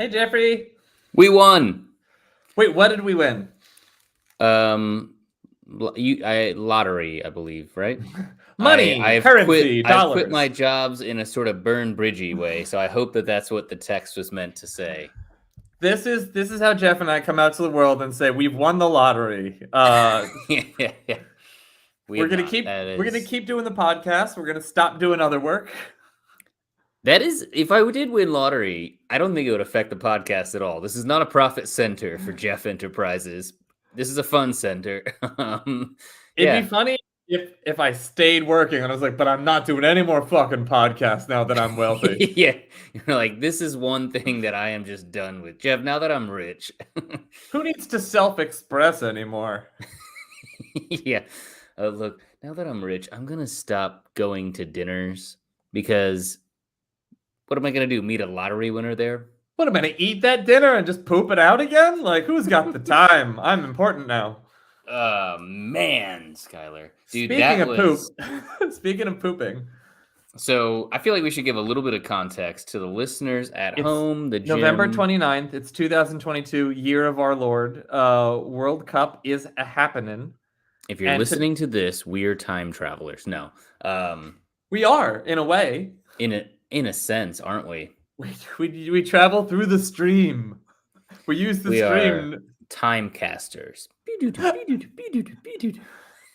Hey, Jeffrey. We won. Wait, what did we win? Lottery, I believe, right? I Money, I've quit currency, I've quit dollars. my jobs in a sort of burn bridgey way, so I hope that that's what the text was meant to say. This is how Jeff and I come out to the world and say we've won the lottery. Yeah, we We're have gonna not. keep we're gonna keep doing the podcast. We're gonna stop doing other work. That is, if I did win lottery, I don't think it would affect the podcast at all. This is not a profit center for Jeff Enterprises. This is a fun center. It'd be Yeah. funny if I stayed working and I was like, but I'm not doing any more fucking podcasts now that I'm wealthy. Yeah. You're like, this is one thing that I am just done with. Jeff, now that I'm rich. Who needs to self-express anymore? Yeah. Look, now that I'm rich, I'm going to stop going to dinners because what am I going to do? Meet a lottery winner there? What am I gonna eat that dinner and just poop it out again? Like, who's got the time? I'm important now. Man, Schuyler. Dude, Speaking that of poop, was. speaking of pooping, So I feel like we should give a little bit of context to the listeners at it's home, the November gym. 29th. It's 2022, year of our Lord. World Cup is a happening. If you're And listening to this, we're time travelers. No. we are, in a way. In a sense, aren't we? We travel through the stream. We use the We are stream. time casters.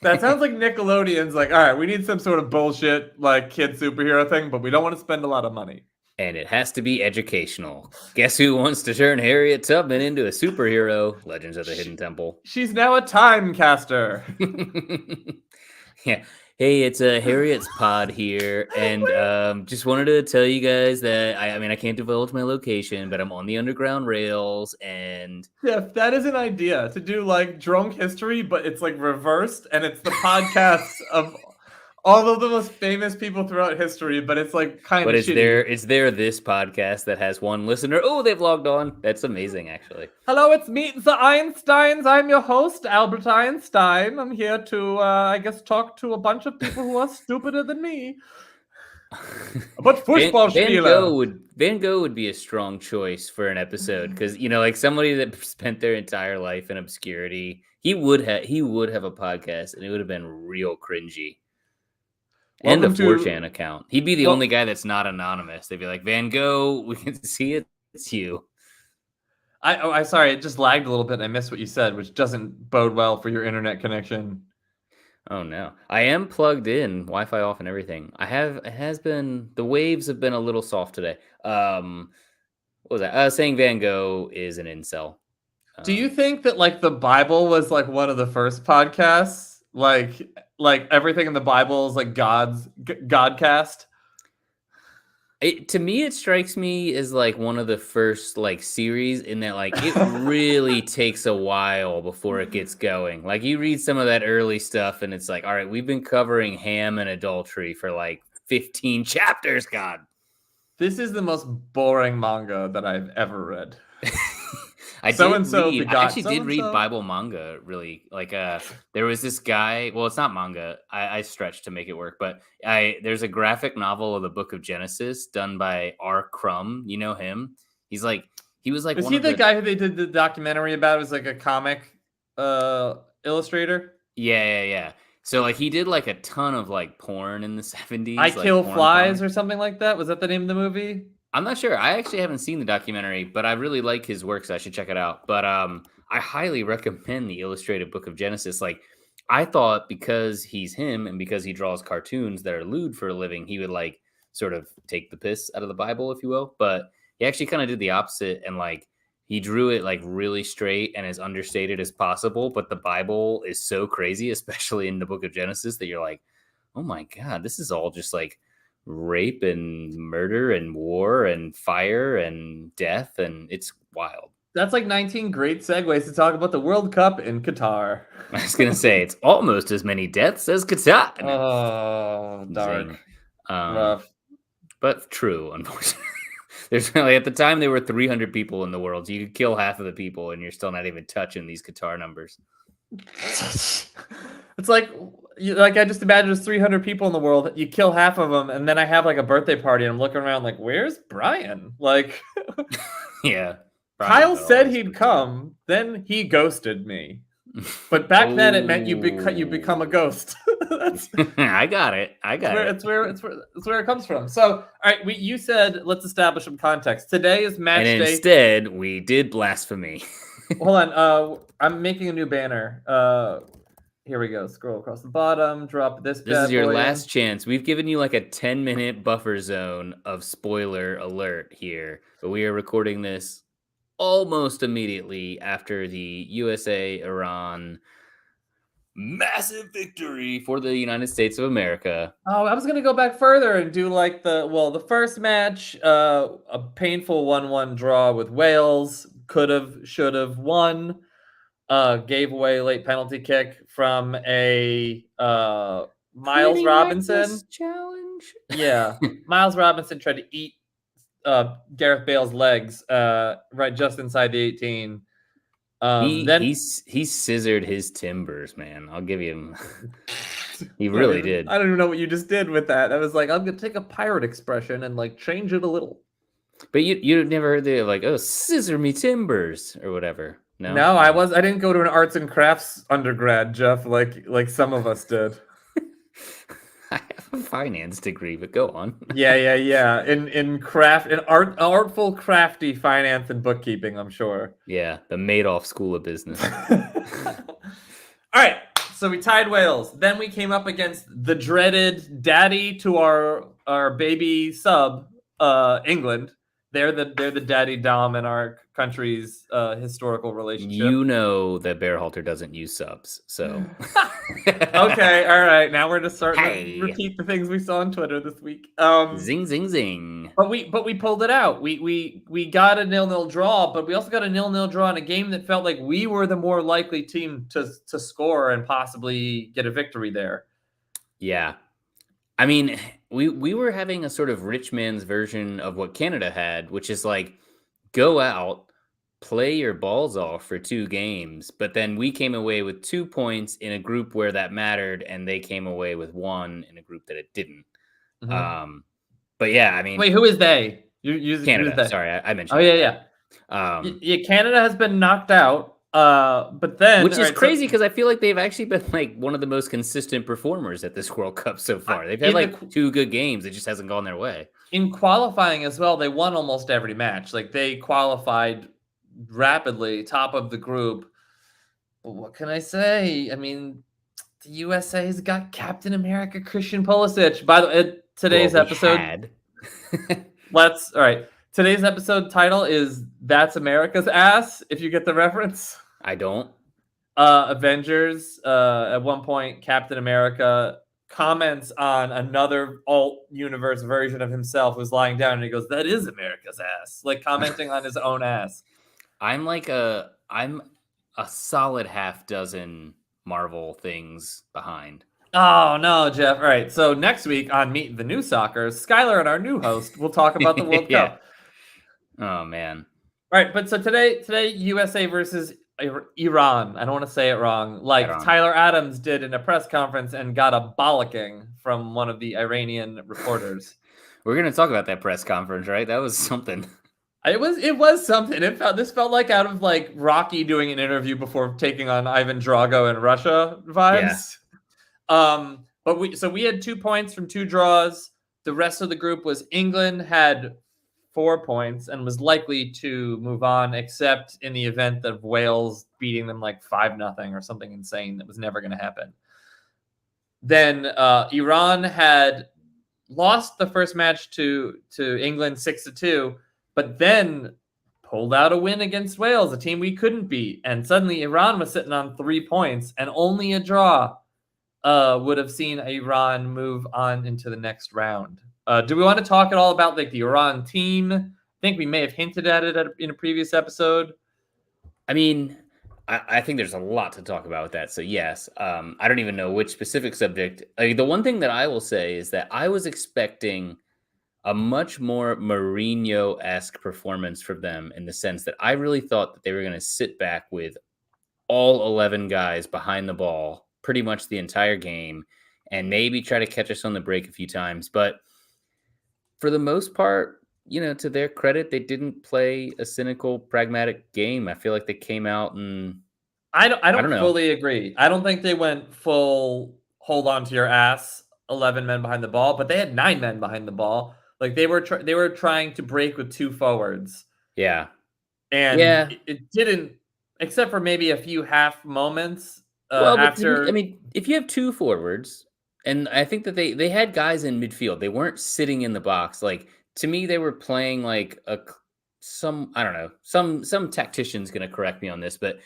That sounds like Nickelodeon's like, all right, we need some sort of bullshit, like kid superhero thing, but we don't want to spend a lot of money. And it has to be educational. Guess who wants to turn Harriet Tubman into a superhero? Legends of the Hidden Temple. She's now a time caster. Yeah. Hey, it's Harriet's pod here, and just wanted to tell you guys that I can't divulge my location, but I'm on the underground rails, and Yeah, that is an idea to do like drunk history, but it's like reversed, and it's the podcasts of all of the most famous people throughout history, but it's like kind of shitty. it's this podcast that has one listener. Oh, they've logged on. That's amazing, actually. Hello, it's Meet the Einsteins. I'm your host, Albert Einstein. I'm here to, I guess, talk to a bunch of people who are stupider than me. But Fußballspieler. Van Gogh would be a strong choice for an episode because like somebody that spent their entire life in obscurity, he would have a podcast and it would have been real cringy. And a 4chan account. He'd be the only guy that's not anonymous. They'd be like, Van Gogh, we can see it. It's you. I'm sorry, it just lagged a little bit and I missed what you said, which doesn't bode well for your internet connection. Oh no. I am plugged in, Wi-Fi off and everything. The waves have been a little soft today. What was that? I was saying Van Gogh is an incel. Do you think that like the Bible was like one of the first podcasts? Like everything in the Bible is like Godcast? To me, it strikes me as like one of the first like series in that like it really takes a while before it gets going. Like you read some of that early stuff and it's like, all right, we've been covering ham and adultery for like 15 chapters. God, this is the most boring manga that I've ever read. I actually did read Bible manga. Really, like there was this guy. Well, it's not manga. I stretched to make it work, but there's a graphic novel of the Book of Genesis done by R. Crumb. You know him? He was like. Is he the guy who they did the documentary about? As like a comic illustrator? Yeah. So like he did like a ton of like porn in the 70s. I Kill Flies or something like that. Was that the name of the movie? I'm not sure. I actually haven't seen the documentary, but I really like his work, so I should check it out. But I highly recommend the illustrated Book of Genesis. Like, I thought because he's him and because he draws cartoons that are lewd for a living, he would like sort of take the piss out of the Bible, if you will. But he actually kind of did the opposite, and like he drew it like really straight and as understated as possible. But the Bible is so crazy, especially in the Book of Genesis, that you're like, oh my God, this is all just like rape and murder and war and fire and death, and it's wild. That's like 19 great segues to talk about the World Cup in Qatar. I was gonna say it's almost as many deaths as Qatar. Oh, dark, rough, but true. Unfortunately, there's really at the time there were 300 people in the world. So you could kill half of the people, and you're still not even touching these Qatar numbers. It's like I just imagine there's 300 people in the world. You kill half of them, and then I have like a birthday party, and I'm looking around like, where's Brian? Like, yeah. Kyle said he'd come, then he ghosted me. But back then, it meant you become a ghost. I got it. It's where it comes from. So, all right, you said let's establish some context. Today is match day. And instead, we did blasphemy. Hold on. I'm making a new banner. Here we go. Scroll across the bottom. Drop this. This is your last chance. We've given you like a 10-minute buffer zone of spoiler alert here, but we are recording this almost immediately after the USA-Iran massive victory for the United States of America. Oh, I was going to go back further and do like the first match, a painful 1-1 draw with Wales. Could have, should have won. Gave away a late penalty kick from a Miles Robinson challenge. Yeah, Miles Robinson tried to eat Gareth Bale's legs right just inside the 18. He scissored his timbers, man. I'll give him. He really did. I don't even know what you just did with that. I was like, I'm gonna take a pirate expression and like change it a little. But you never heard the like, oh, scissor me timbers or whatever. No, I didn't go to an arts and crafts undergrad, Jeff, like some of us did. I have a finance degree, but go on. Yeah. In artful, crafty finance and bookkeeping, I'm sure. Yeah, the Madoff School of Business. All right, so we tied Wales. Then we came up against the dreaded daddy to our baby sub, England. They're the daddy dom in our country's historical relationship. You know that Bearhalter doesn't use subs, so. Okay, all right. Now we're just starting to repeat the things we saw on Twitter this week. Zing, zing, zing. But we pulled it out. We got a 0-0 draw, but we also got a 0-0 draw in a game that felt like we were the more likely team to score and possibly get a victory there. Yeah. I mean, we were having a sort of rich man's version of what Canada had, which is like, go out, play your balls off for 2 games, but then we came away with 2 points in a group where that mattered, and they came away with 1 in a group that it didn't. Mm-hmm. But yeah, I mean, wait, who is they? Canada. Sorry, I mentioned. Oh yeah. Canada has been knocked out. But then, which is crazy because I feel like they've actually been like one of the most consistent performers at this World Cup so far. They've had like 2 good games. It just hasn't gone their way. In qualifying as well, they won almost every match. Like they qualified rapidly, top of the group. But what can I say? I mean, the USA's got Captain America Christian Pulisic. By the way, today's episode. All right. Today's episode title is "That's America's Ass." If you get the reference. I don't. Avengers. At one point, Captain America comments on another alt universe version of himself who's lying down, and he goes, "That is America's ass," like commenting on his own ass. I'm a solid half dozen Marvel things behind. Oh no, Jeff! All right, so next week on Meet the New Soccer, Schuyler and our new host will talk about the World Cup. Oh man! All right, but so today USA versus Iran. I don't want to say it wrong. Like Tyler Adams did in a press conference and got a bollocking from one of the Iranian reporters. We're gonna talk about that press conference, right? That was something. It was something. This felt like out of like Rocky doing an interview before taking on Ivan Drago in Russia vibes. Yeah. But we had 2 points from 2 draws. The rest of the group was England had 4 points and was likely to move on, except in the event of Wales beating them like 5-0 or something insane that was never going to happen. Then Iran had lost the first match to England 6-2, but then pulled out a win against Wales, a team we couldn't beat. And suddenly Iran was sitting on 3 points, and only a draw would have seen Iran move on into the next round. Do we want to talk at all about like the Iran team? I think we may have hinted at it in a previous episode. I mean, I think there's a lot to talk about with that. So yes, I don't even know which specific subject. The one thing that I will say is that I was expecting a much more Mourinho-esque performance from them in the sense that I really thought that they were going to sit back with all 11 guys behind the ball, pretty much the entire game and maybe try to catch us on the break a few times. But for the most part, to their credit, they didn't play a cynical, pragmatic game. I feel like they came out and I I don't don't know. fully agree. I don't think they went full hold on to your ass, 11 men behind the ball, but they had 9 men behind the ball. Like they were trying to break with 2 forwards. Yeah. And Yeah. it didn't, except for maybe a few half moments Well, but after. I mean, if you have 2 forwards, and I think that they had guys in midfield, they weren't sitting in the box. Like, to me, they were playing like some, I don't know, some tactician's gonna correct me on this, but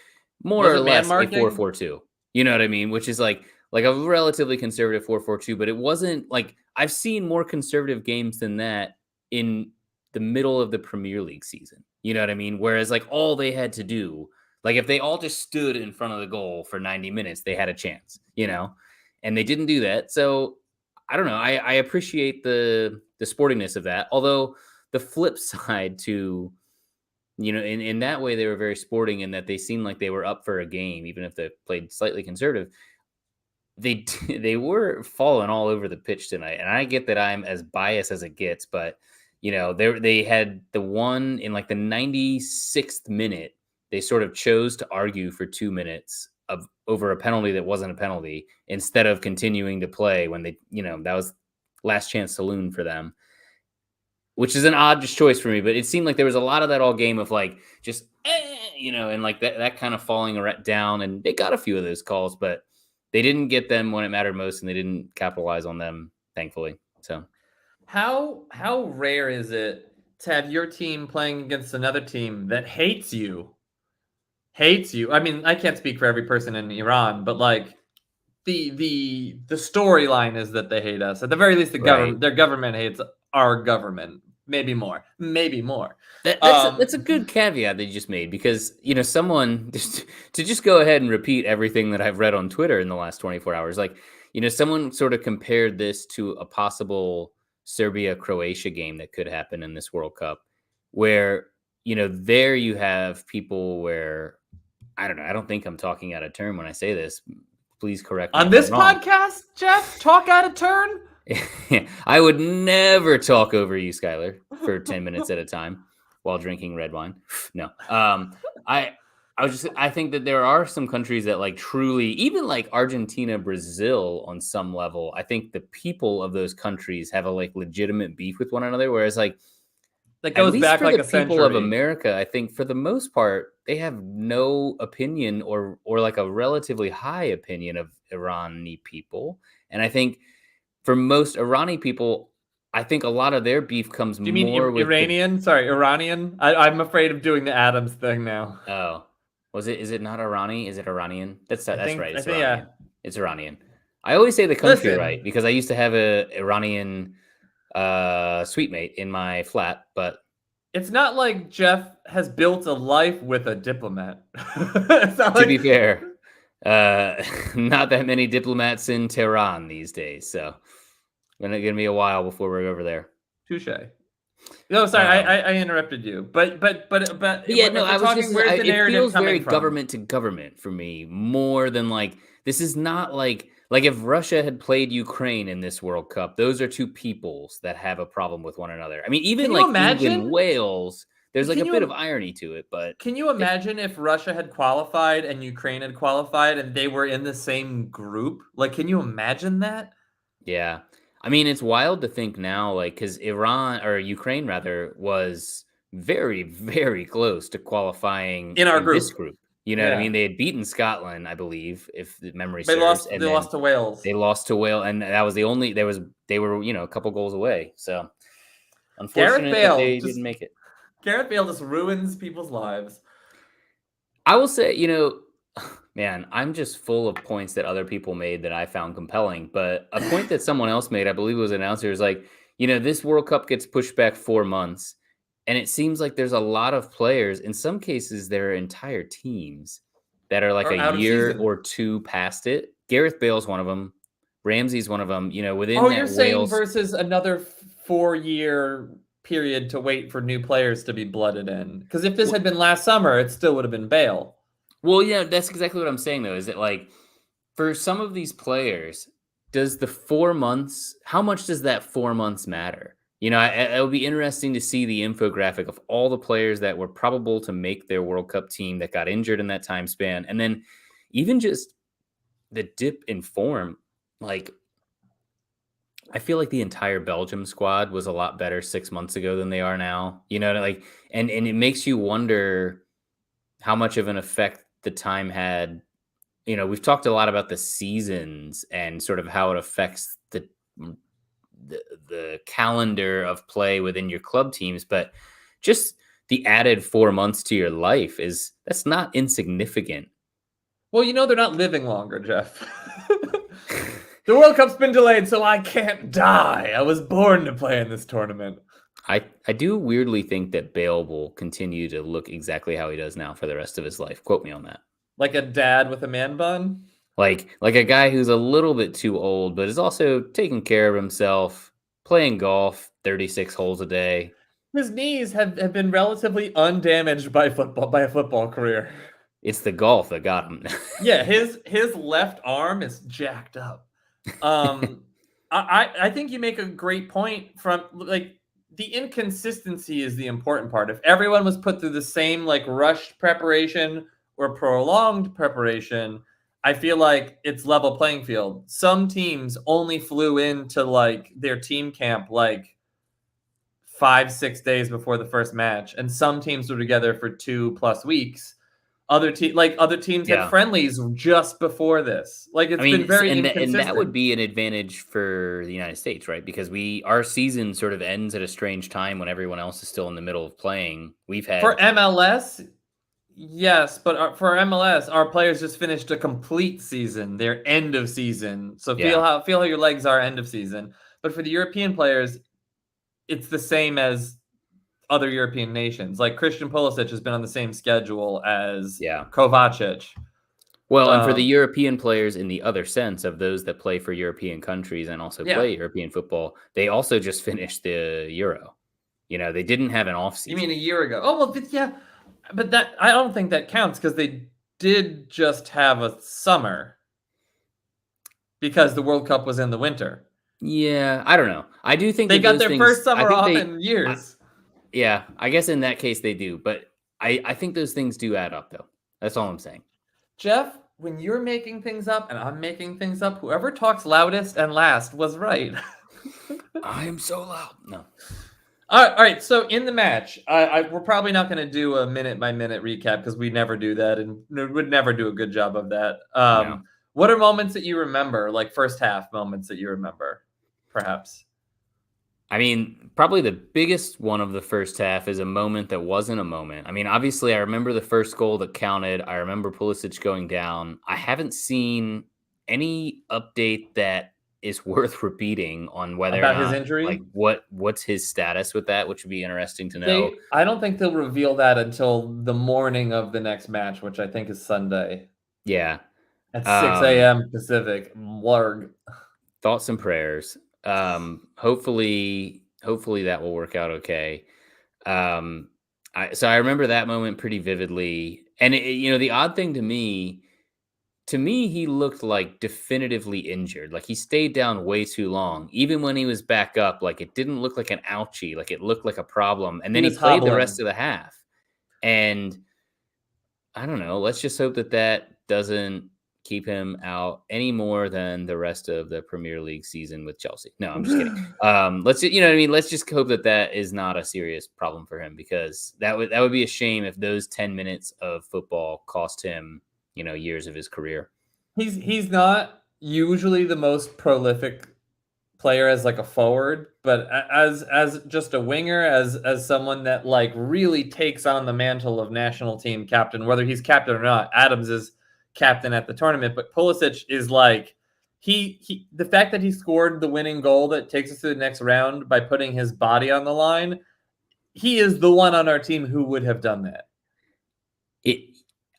more Was or it man less a marking? 4-4-2. You know what I mean? Which is like a relatively conservative 4-4-2, but it wasn't like I've seen more conservative games than that in the middle of the Premier League season. You know what I mean? Whereas like all they had to do, like if they all just stood in front of the goal for 90 minutes, they had a chance, and they didn't do that. So I don't know. I appreciate the sportiness of that. Although the flip side to, in that way, they were very sporting in that they seemed like they were up for a game, even if they played slightly conservative. They were falling all over the pitch tonight, and I get that I'm as biased as it gets, but they had the one in like the 96th minute. They sort of chose to argue for 2 minutes over a penalty that wasn't a penalty instead of continuing to play when that was last chance saloon for them, which is an odd choice for me. But it seemed like there was a lot of that all game of like just and like that kind of falling down, and they got a few of those calls, but they didn't get them when it mattered most, and they didn't capitalize on them, thankfully. So how rare is it to have your team playing against another team that hates you? Hates you. I mean, I can't speak for every person in Iran, but like the storyline is that they hate us. At the very least, right. their government hates our government. Maybe more. Maybe more. That's a good caveat that you just made, because someone just go ahead and repeat everything that I've read on Twitter in the last 24 hours. Like someone sort of compared this to a possible Serbia-Croatia game that could happen in this World Cup, where there you have people where I don't know. I don't think I'm talking out of turn when I say this. Please correct me on if this I'm wrong. podcast, Jeff. Talk out of turn. I would never talk over you, Schuyler, for 10 minutes at a time while drinking red wine. No. I think that there are some countries that like truly, even like Argentina, Brazil on some level, I think the people of those countries have a like legitimate beef with one another. Whereas like, that at goes least back for like the a people of century. America, I think for the most part, they have no opinion or like a relatively high opinion of Irani people. And I think for most Irani people, I think a lot of their beef comes Do you mean more with Iranian? Sorry, Iranian. I'm afraid of doing the Adams thing now. oh, is it not Irani? Is it Iranian? That's right. It's Yeah. Iranian. It's Iranian. I always say the country Listen, right because I used to have a Iranian suite mate in my flat, but it's not like Jeff has built a life with a diplomat. to be fair, not that many diplomats in Tehran these days, so gonna be a while before we're over there. Touche. No, sorry, I interrupted you. But yeah, no, I was just. where's the It narrative feels coming very from? government to government for me, more than like this is not like if Russia had played Ukraine in this World Cup, those are two peoples that have a problem with one another. I mean, even Can you like imagine? England, Wales, there's like Can a you bit of irony to it, but Can you imagine if Russia had qualified and Ukraine had qualified and they were in the same group? Like, can you imagine that? yeah. I mean, it's wild to think now, like, because Ukraine rather, was very, very close to qualifying In our in this group. group. You know what I Yeah. mean? They had beaten Scotland, I believe, if the memory They serves, lost and they then lost to Wales. they lost to Wales, and that was the only. They were a couple goals away. So unfortunate that they didn't make it. Gareth Bale just ruins people's lives. I will say, man, I'm just full of points that other people made that I found compelling. But a point that someone else made, I believe it was an announcer, is like, this World Cup gets pushed back 4 months. And it seems like there's a lot of players, in some cases, there are entire teams that are like Or a out of year season. or two past it. Gareth Bale's one of them. Ramsey's one of them. Within Oh, that you're saying Wales. versus another 4-year period to wait for new players to be blooded in. Because if this had been last summer, it still would have been Bale. Well, yeah, that's exactly what I'm saying, though, is that like, for some of these players, does the 4 months, how much does that 4 months matter? It would be interesting to see the infographic of all the players that were probable to make their World Cup team that got injured in that time span. And then even just the dip in form. Like, I feel like the entire Belgium squad was a lot better 6 months ago than they are now. And it makes you wonder how much of an effect the time had. We've talked a lot about the seasons and sort of how it affects the calendar of play within your club teams, but just the added 4 months to your life that's not insignificant. Well, they're not living longer, Jeff. The World Cup's been delayed, so I can't die. I was born to play in this tournament. I do weirdly think that Bale will continue to look exactly how he does now for the rest of his life. Quote me on that. Like a dad with a man bun? Like a guy who's a little bit too old, but is also taking care of himself, playing golf 36 holes a day. His knees have been relatively undamaged by a football career. It's the golf that got him. Yeah, his left arm is jacked up. I think you make a great point from like the inconsistency is the important part. If everyone was put through the same like rushed preparation or prolonged preparation, I feel like it's level playing field. Some teams only flew into like their team camp like 5-6 days before the first match, and some teams were together for 2+ weeks. Other teams had friendlies just before this. Like it's been very inconsistent. And that would be an advantage for the United States, right? Because our season sort of ends at a strange time when everyone else is still in the middle of playing. We've had for MLS, yes, but for MLS, our players just finished a complete season, their end of season. So feel how your legs are end of season. But for the European players, it's the same as other European nations. Like Christian Pulisic has been on the same schedule as Kovacic. Well, and for the European players in the other sense of those that play for European countries and also play European football, they also just finished the Euro. They didn't have an off season. You mean a year ago? Oh, well, but that I don't think that counts because they did just have a summer because the World Cup was in the winter. Yeah, I don't know. I do think they got their first summer off in years. Yeah, I guess in that case they do, but I think those things do add up, though. That's all I'm saying. Jeff, when you're making things up and I'm making things up, whoever talks loudest and last was right. I am so loud. No. All right. So in the match, we're probably not going to do a minute-by-minute recap because we never do that and would never do a good job of that. No. What are moments that you remember, like first half moments that you remember, perhaps? I mean, probably the biggest one of the first half is a moment that wasn't a moment. I mean, obviously, I remember the first goal that counted. I remember Pulisic going down. I haven't seen any update that is worth repeating on whether about or not his injury. Like what's his status with that, which would be interesting to know. I don't think they'll reveal that until the morning of the next match, which I think is Sunday. Yeah, at 6 a.m. Pacific. Larg. Thoughts and prayers. Hopefully that will work out okay. So I remember that moment pretty vividly. And the odd thing to me, he looked like definitively injured. Like he stayed down way too long. Even when he was back up, like it didn't look like an ouchie. Like it looked like a problem. And then he played hobbling the rest of the half. And I don't know. Let's just hope that doesn't keep him out any more than the rest of the Premier League season with Chelsea. No, I'm just kidding. Let's you know what I mean. Let's just hope that is not a serious problem for him, because that would be a shame if those 10 minutes of football cost him, years of his career. He's not usually the most prolific player as like a forward, but as just a winger, as someone that like really takes on the mantle of national team captain, whether he's captain or not. Adams is captain at the tournament, but Pulisic is like he the fact that he scored the winning goal that takes us to the next round by putting his body on the line, he is the one on our team who would have done that.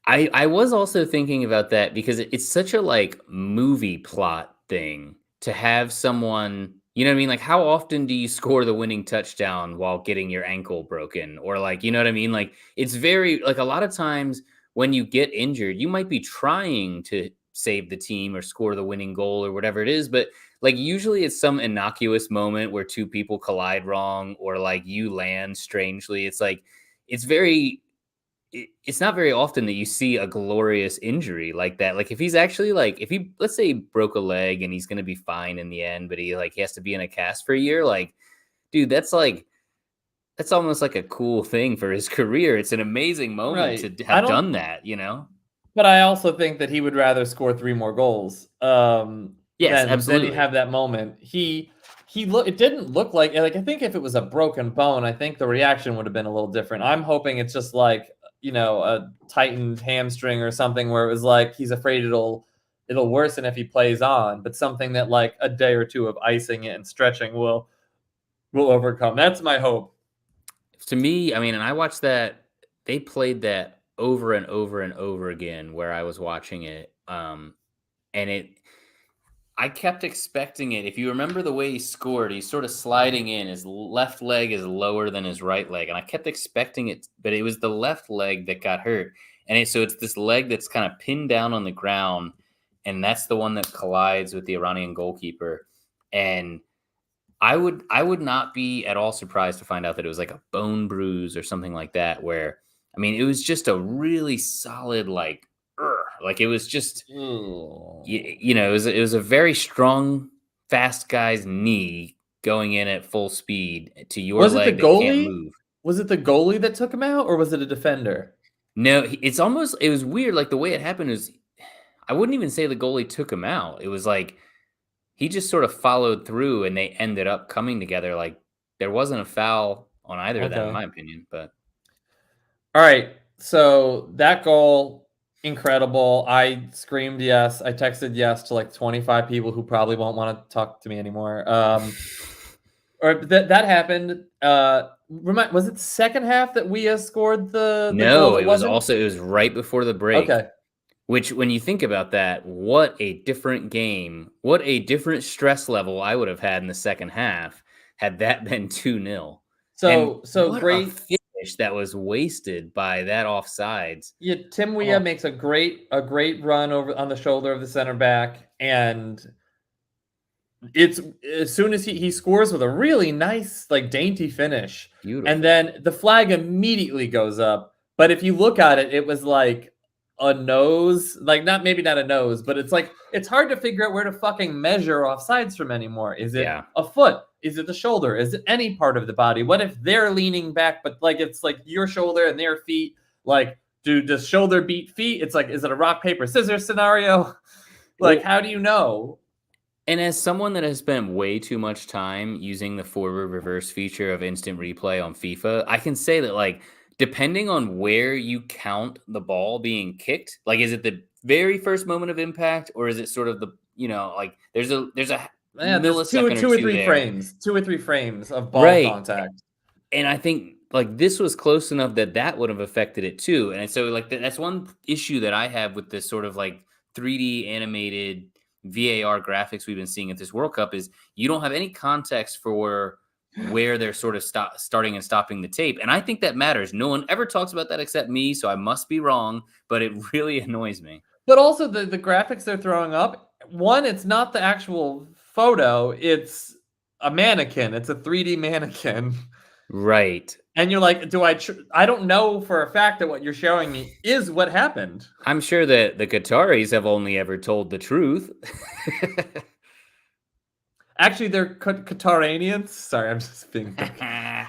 I was also thinking about that because it's such a like movie plot thing to have someone, you know what I mean? Like, how often do you score the winning touchdown while getting your ankle broken? Or like, you know what I mean? Like, it's very like a lot of times when you get injured, you might be trying to save the team or score the winning goal or whatever it is. But like usually it's some innocuous moment where two people collide wrong or like you land strangely. It's like it's very it's not very often that you see a glorious injury like that. Like if he's actually like if he let's say he broke a leg and he's going to be fine in the end, but he has to be in a cast for a year, like dude, that's almost like a cool thing for his career. It's an amazing moment to have done that, you know? But I also think that he would rather score 3 more goals, Yes, absolutely. than have that moment. It didn't look like I think if it was a broken bone, I think the reaction would have been a little different. I'm hoping it's just like, a tightened hamstring or something where it was like he's afraid it'll worsen if he plays on, but something that like a day or two of icing it and stretching will overcome. That's my hope. To me, I mean, and I watched that they played that over and over and over again where I was watching it. And I kept expecting it. If you remember the way he scored, he's sort of sliding in. His left leg is lower than his right leg. And I kept expecting it, but it was the left leg that got hurt. And so it's this leg that's kind of pinned down on the ground. And that's the one that collides with the Iranian goalkeeper. And I would not be at all surprised to find out that it was like a bone bruise or something like that, where, I mean, it was just a really solid, like it was just, it was a very strong, fast guy's knee going in at full speed to your leg that can't move. Was it the goalie that took him out or was it a defender? No, it was weird. Like the way it happened is, I wouldn't even say the goalie took him out. It was like, he just sort of followed through and they ended up coming together. Like there wasn't a foul on either of them, in my opinion, but. All right. So that goal, incredible. I screamed yes. I texted yes to like 25 people who probably won't want to talk to me anymore. Or that happened. Was it the second half that we scored the No, goal? it was right before the break. Okay. Which, when you think about that, what a different game, what a different stress level I would have had in the second half had that been 2-0. So what great a finish that was wasted by that offsides. Yeah, Tim Weah makes a great run over on the shoulder of the center back, and it's as soon as he scores with a really nice, like dainty finish. Beautiful. And then the flag immediately goes up. But if you look at it, it was like a nose, like maybe not a nose, but it's like it's hard to figure out where to fucking measure offsides from anymore. Is it a foot? Is it the shoulder? Is it any part of the body? What if they're leaning back, but like it's like your shoulder and their feet? Like, does shoulder beat feet? It's like, is it a rock paper scissors scenario? Like, how do you know? And as someone that has spent way too much time using the forward reverse feature of instant replay on FIFA, I can say that, like, depending on where you count the ball being kicked, like, is it the very first moment of impact, or is it sort of the, like there's a millisecond two or three frames of ball contact. And I think like this was close enough that would have affected it too. And so like that's one issue that I have with this sort of like 3D animated VAR graphics we've been seeing at this World Cup is you don't have any context for where they're sort of starting and stopping the tape. And I think that matters. No one ever talks about that except me, so I must be wrong, but it really annoys me. But also the graphics they're throwing up, one, it's not the actual photo, it's a mannequin. It's a 3D mannequin. Right. And you're like, I don't know for a fact that what you're showing me is what happened. I'm sure that the Qataris have only ever told the truth. Actually, they're Qataranians. Sorry, I'm just being Qatar.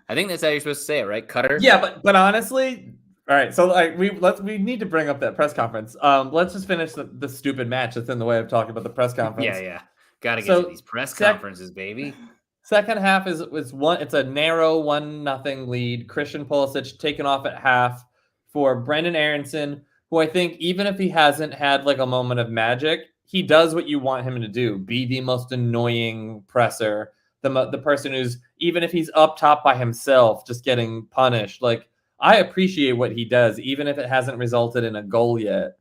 I think that's how you're supposed to say it, right? Qatar. Yeah, but honestly, all right. So like we need to bring up that press conference. Let's just finish the stupid match that's in the way of talking about the press conference. Yeah. Got to get to these press conferences, baby. Second half is one. It's a narrow 1-0 lead. Christian Pulisic taken off at half for Brendan Aronson, who I think even if he hasn't had like a moment of magic, he does what you want him to do: be the most annoying presser, the person who's, even if he's up top by himself, just getting punished. Like, I appreciate what he does, even if it hasn't resulted in a goal yet.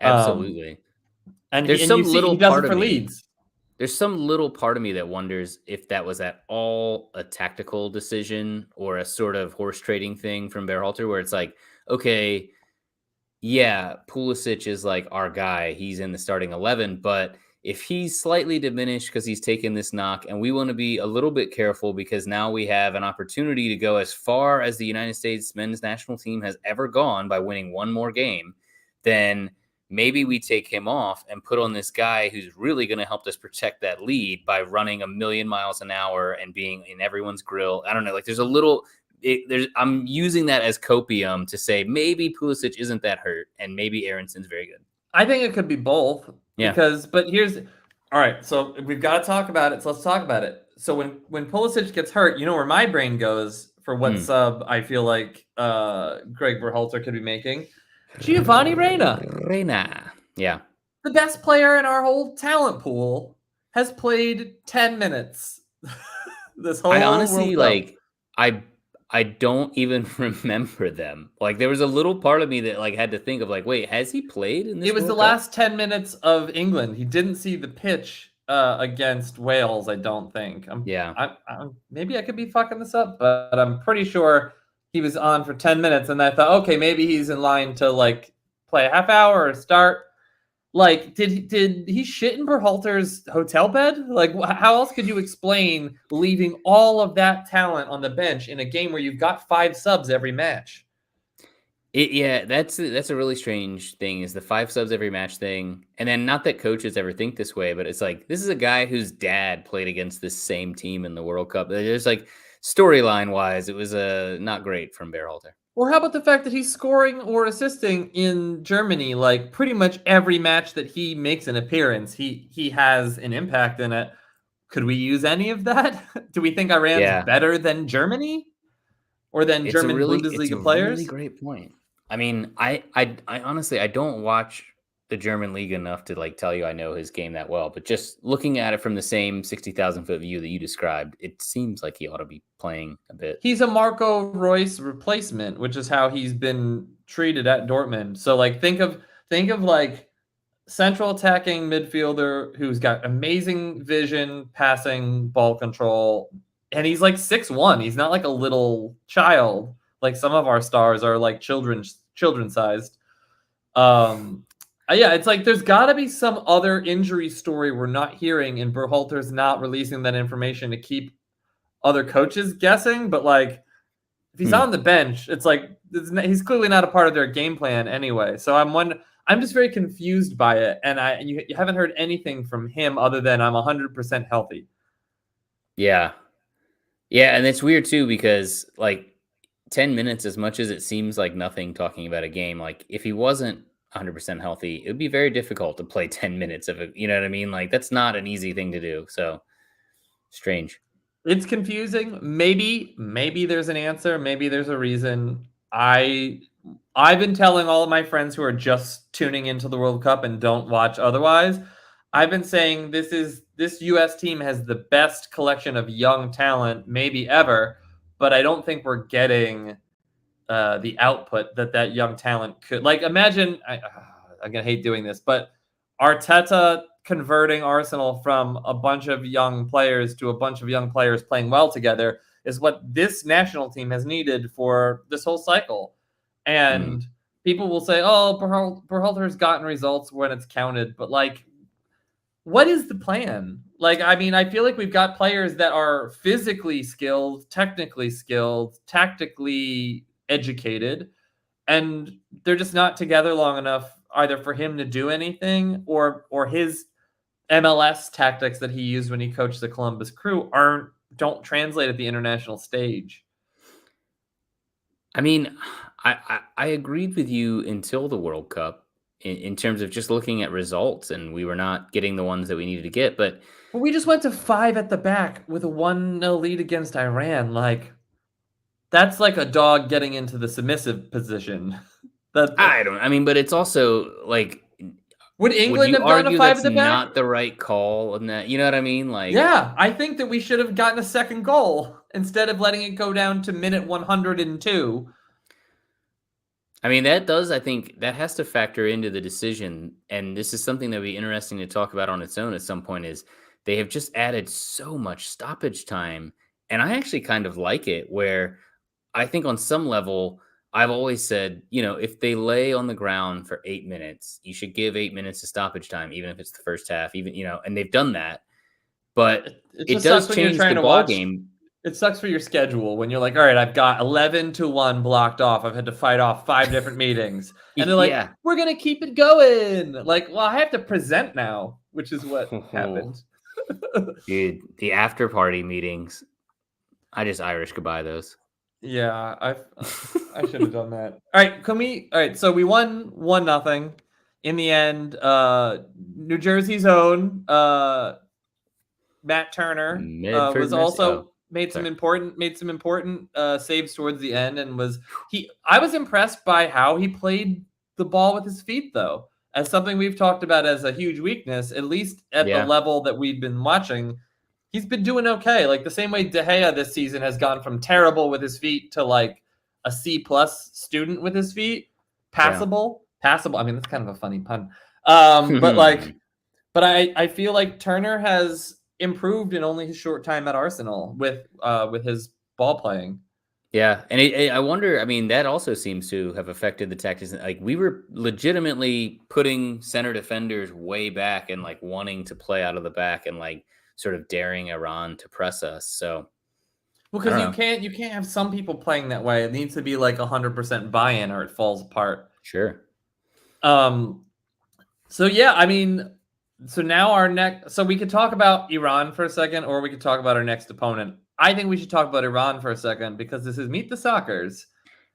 Absolutely. And he does it for Leeds. There's some little part of me that wonders if that was at all a tactical decision or a sort of horse trading thing from Berhalter, where it's like, okay, Yeah, Pulisic is like our guy. He's in the starting 11, but if he's slightly diminished because he's taken this knock, and we want to be a little bit careful because now we have an opportunity to go as far as the United States men's national team has ever gone by winning one more game, then maybe we take him off and put on this guy who's really going to help us protect that lead by running 1,000,000 miles an hour and being in everyone's grill. I don't know. Like there's a little I'm using that as copium to say maybe Pulisic isn't that hurt and maybe Aronson's very good. I think it could be both. Yeah. But here's all right. So we've got to talk about it. So let's talk about it. So when Pulisic gets hurt, you know where my brain goes for what sub I feel like Greg Berhalter could be making. Giovanni Reyna. Yeah. The best player in our whole talent pool has played 10 minutes. This whole I honestly World Cup. I don't even remember them. Like there was a little part of me that like had to think of like, wait, has he played in this? It was World the Cup? last 10 minutes of England. He didn't see the pitch against Wales, I don't think. Maybe I could be fucking this up, but I'm pretty sure he was on for 10 minutes, and I thought, okay, maybe he's in line to like play a half hour or start. Like, did he shit in Berhalter's hotel bed? Like, how else could you explain leaving all of that talent on the bench in a game where you've got 5 subs every match? That's a really strange thing is the 5 subs every match thing. And then not that coaches ever think this way, but it's like this is a guy whose dad played against this same team in the World Cup. There's like storyline wise, it was not great from Berhalter. Or how about the fact that he's scoring or assisting in Germany? Like pretty much every match that he makes an appearance, he has an impact in it. Could we use any of that? Do we think Iran's better than Germany or than German Bundesliga players? Really great point. I mean, I honestly I don't watch the German league enough to like tell you I know his game that well, but just looking at it from the same 60,000 foot view that you described, it seems like he ought to be playing a bit. He's a Marco Reus replacement, which is how he's been treated at Dortmund. So like think of like central attacking midfielder who's got amazing vision, passing, ball control, and he's like 6'1". He's not like a little child like some of our stars are like children sized. Yeah, it's like there's got to be some other injury story we're not hearing, and Berhalter's not releasing that information to keep other coaches guessing. But like, if he's on the bench, it's like he's clearly not a part of their game plan anyway. So I'm just very confused by it, and you haven't heard anything from him other than I'm 100% healthy. Yeah, and it's weird too because like 10 minutes, as much as it seems like nothing talking about a game, like if he wasn't 100% healthy, it would be very difficult to play 10 minutes of it. You know what I mean? Like that's not an easy thing to do. So strange. It's confusing. Maybe there's an answer. Maybe there's a reason. I've been telling all of my friends who are just tuning into the World Cup and don't watch otherwise, I've been saying this US team has the best collection of young talent maybe ever, but I don't think we're getting the output that young talent could. Like, imagine, I'm going to hate doing this, but Arteta converting Arsenal from a bunch of young players to a bunch of young players playing well together is what this national team has needed for this whole cycle. And people will say, oh, Berhalter's gotten results when it's counted. But, like, what is the plan? Like, I mean, I feel like we've got players that are physically skilled, technically skilled, tactically educated, and they're just not together long enough either for him to do anything or his MLS tactics that he used when he coached the Columbus Crew don't translate at the international stage. I mean, I agreed with you until the World Cup in terms of just looking at results, and we were not getting the ones that we needed to get. But we just went to 5 at the back with a 1-0 lead against Iran. Like, that's like a dog getting into the submissive position. But it's also like, would England have gotten a 5 at the back? Not the right call, and that, you know what I mean? Like, yeah, I think that we should have gotten a second goal instead of letting it go down to minute 102. I mean, I think that has to factor into the decision, and this is something that would be interesting to talk about on its own at some point. Is they have just added so much stoppage time, and I actually kind of like it. Where I think on some level, I've always said, if they lay on the ground for 8 minutes, you should give 8 minutes of stoppage time, even if it's the first half, and they've done that. But It it just does sucks when you're change trying the to ball watch. game. It sucks for your schedule when you're like, all right, I've got 11-1 blocked off. I've had to fight off 5 different meetings. And they're like, Yeah. we're going to keep it going. Like, well, I have to present now, which is what happened. Dude, the after party meetings, I just Irish goodbye those. Yeah, I should have done that. All right, all right, so we won 1-0 in the end. New Jersey's own Matt Turner was also made some important saves towards the end, and I was impressed by how he played the ball with his feet, though, as something we've talked about as a huge weakness, at least at the level that we've been watching. He's been doing okay, like the same way De Gea this season has gone from terrible with his feet to like a C+ student with his feet, passable. I mean, that's kind of a funny pun, but I feel like Turner has improved in only his short time at Arsenal with his ball playing. Yeah, and I wonder, I mean, that also seems to have affected the tactics. Like, we were legitimately putting center defenders way back and like wanting to play out of the back and like sort of daring Iran to press us. So, well, because you can't have some people playing that way. It needs to be like 100% buy-in or it falls apart. Sure. So yeah, I mean, so now so we could talk about Iran for a second, or we could talk about our next opponent. I think we should talk about Iran for a second because this is Meet the Soccers.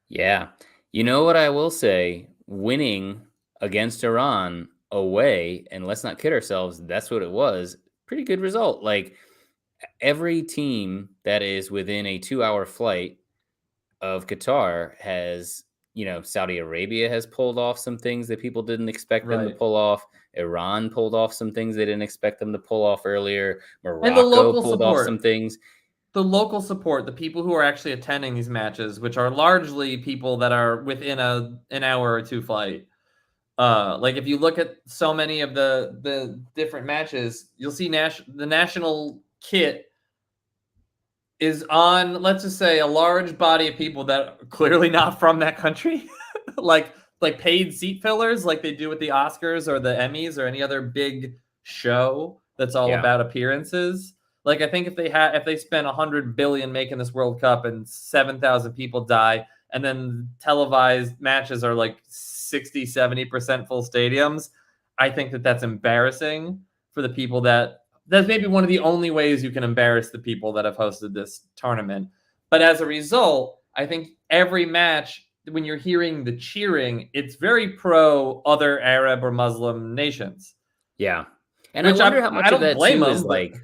Yeah. You know what I will say? Winning against Iran away, and let's not kid ourselves, that's what it was. Pretty good result. Like, every team that is within a 2-hour flight of Qatar has, Saudi Arabia has pulled off some things that people didn't expect them to pull off. Iran pulled off some things they didn't expect them to pull off earlier. Morocco pulled off some things. The local support, the people who are actually attending these matches, which are largely people that are within an hour or two flight. Like if you look at so many of the different matches, you'll see the national kit is on, let's just say, a large body of people that are clearly not from that country, like paid seat fillers, like they do with the Oscars or the Emmys or any other big show that's all about appearances. Like, I think if they spent 100 billion making this World Cup and 7,000 people die, and then televised matches are like 60-70% full stadiums, I think that's embarrassing for the people that's maybe one of the only ways you can embarrass the people that have hosted this tournament. But as a result, I think every match, when you're hearing the cheering, it's very pro other Arab or Muslim nations. Yeah. And I wonder how much of that too is like,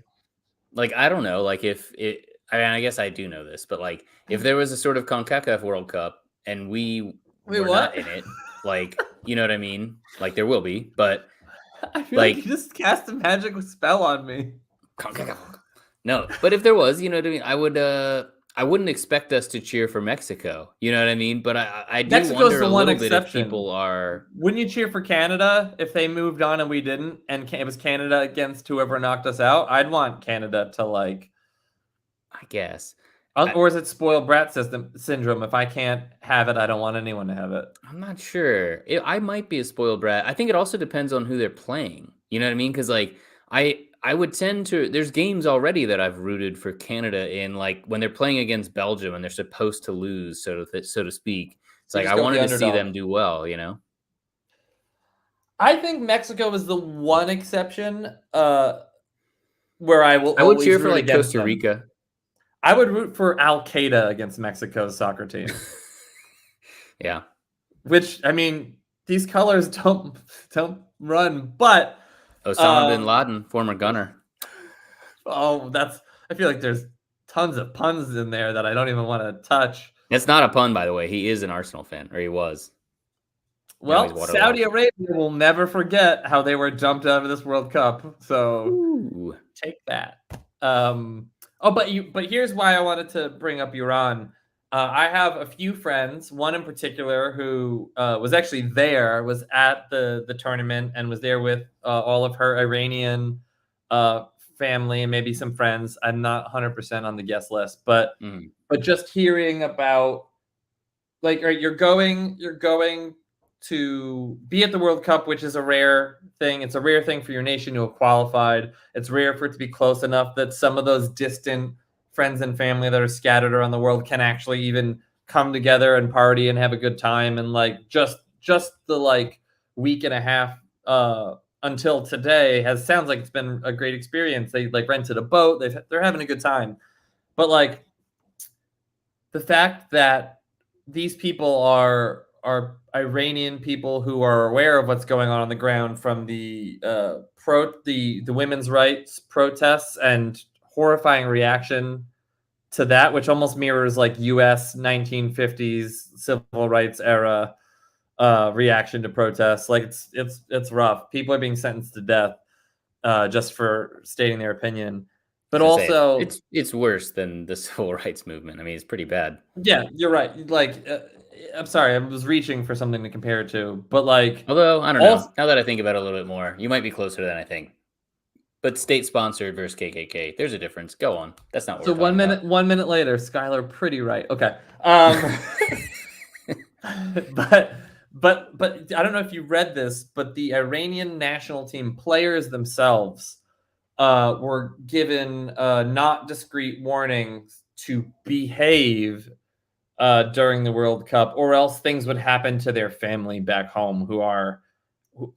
I don't know, like I guess I do know this, but like if there was a sort of CONCACAF World Cup and we were not in it, like, you know what I mean? Like, there will be, but I feel like you just cast a magical spell on me. No, but if there was, you know what I mean? I wouldn't expect us to cheer for Mexico. You know what I mean? But I do wonder a little bit if people are. Wouldn't you cheer for Canada if they moved on and we didn't? And it was Canada against whoever knocked us out? I'd want Canada to like. I guess. Or is it spoiled brat syndrome? If I can't have it, I don't want anyone to have it. I'm not sure. I might be a spoiled brat. I think it also depends on who they're playing. You know what I mean? Because like I would tend to. There's games already that I've rooted for Canada in, like when they're playing against Belgium and they're supposed to lose, so to speak. It's like I wanted to see them do well. You know. I think Mexico is the one exception where I would cheer for like Costa Rica. I would root for Al Qaeda against Mexico's soccer team. Yeah. Which, I mean, these colors don't run, but Osama bin Laden, former gunner. Oh, I feel like there's tons of puns in there that I don't even want to touch. It's not a pun, by the way. He is an Arsenal fan, or he was. Well, Saudi Arabia will never forget how they were jumped out of this World Cup. So take that. But here's why I wanted to bring up Iran. I have a few friends, one in particular who was actually was at the tournament and was there with all of her Iranian family and maybe some friends. I'm not 100% on the guest list, but just hearing about like, you're going to be at the World Cup, which is a rare thing. It's a rare thing for your nation to have qualified. It's rare for it to be close enough that some of those distant friends and family that are scattered around the world can actually even come together and party and have a good time. And like just the like week and a half until today sounds like it's been a great experience. They like rented a boat. They're having a good time. But like the fact that these people are Iranian people who are aware of what's going on the ground from the women's rights protests and horrifying reaction to that, which almost mirrors like U.S. 1950s civil rights era reaction to protests. Like it's rough. People are being sentenced to death just for stating their opinion. But also, it's worse than the civil rights movement. I mean, it's pretty bad. Yeah, you're right. Like, I'm sorry, I was reaching for something to compare it to, but like, although I don't know. Now that I think about it a little bit more, you might be closer than I think. But state-sponsored versus KKK, there's a difference. Go on. That's not what so. One minute later, Schuyler, pretty right. Okay. But I don't know if you read this, but the Iranian national team players themselves were given not discreet warnings to behave during the World Cup, or else things would happen to their family back home who are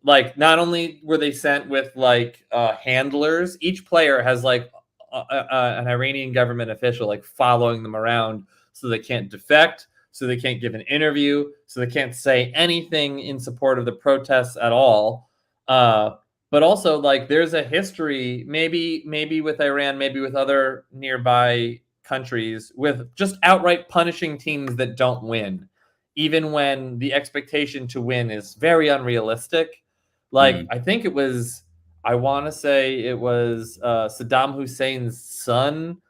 like, not only were they sent with like handlers, each player has like an Iranian government official like following them around so they can't defect, so they can't give an interview, so they can't say anything in support of the protests at all. But also, like, there's a history, maybe with Iran, maybe with other nearby countries, with just outright punishing teams that don't win, even when the expectation to win is very unrealistic. Like, I want to say it was Saddam Hussein's son,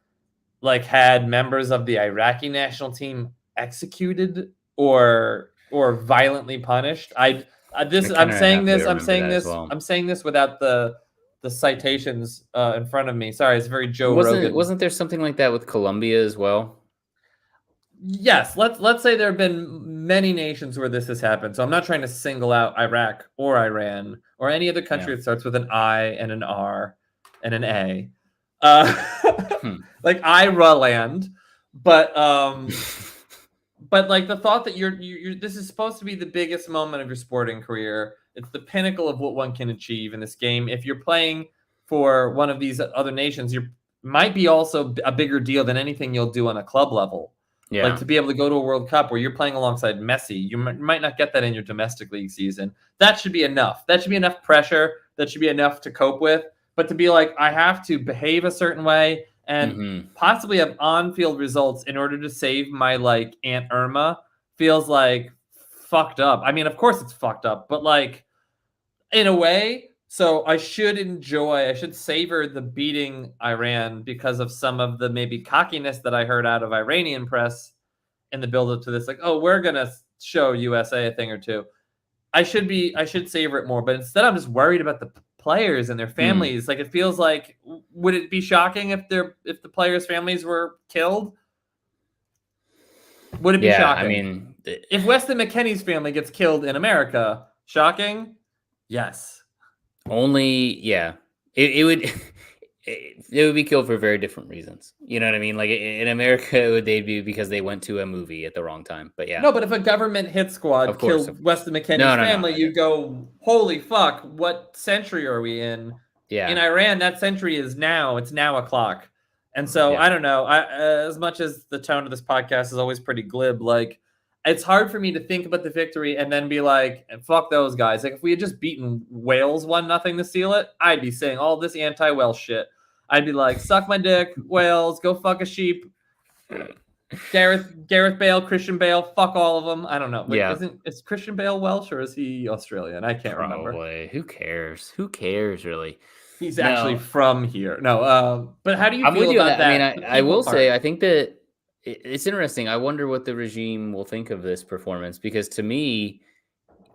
like, had members of the Iraqi national team executed or violently punished. I'm saying this without the citations in front of me. Sorry, it's very Joe Rogan. Wasn't there something like that with Colombia as well? Yes, let's say there have been many nations where this has happened. So I'm not trying to single out Iraq or Iran or any other country that starts with an I and an R and an A. Like Ireland, but like the thought that you're this is supposed to be the biggest moment of your sporting career. It's the pinnacle of what one can achieve in this game. If you're playing for one of these other nations, you might be also a bigger deal than anything you'll do on a club level. Yeah. Like to be able to go to a World Cup where you're playing alongside Messi, you might not get that in your domestic league season. That should be enough. That should be enough pressure. That should be enough to cope with. But to be like, I have to behave a certain way and possibly have on-field results in order to save my like Aunt Irma feels like fucked up. I mean, of course it's fucked up, but like in a way. So I should savor the beating Iran because of some of the maybe cockiness that I heard out of Iranian press in the build-up to this. Like, oh, we're going to show USA a thing or two. I should savor it more. But instead, I'm just worried about the players and their families. Like, it feels like, would it be shocking if the players' families were killed? Would it be shocking? I mean, if Weston McKennie's family gets killed in America, shocking? Yes. It would be killed for very different reasons. You know what I mean? Like in America, they'd be because they went to a movie at the wrong time. But yeah, no. But if a government hit squad killed Weston McKennie's family, you'd go, "Holy fuck! What century are we in?" Yeah. In Iran, that century is now. It's now o'clock, and so I don't know. As much as the tone of this podcast is always pretty glib, like. It's hard for me to think about the victory and then be like, fuck those guys. Like, if we had just beaten Wales 1-0 to seal it, I'd be saying all this anti-Welsh shit. I'd be like, suck my dick, Wales, go fuck a sheep. Gareth Bale, Christian Bale, fuck all of them. I don't know. Like, is Christian Bale Welsh or is he Australian? I can't remember. Who cares? Who cares, really? He's actually from here. No, but how do you feel about that? I mean, I will say, I think that it's interesting. I wonder what the regime will think of this performance, because to me,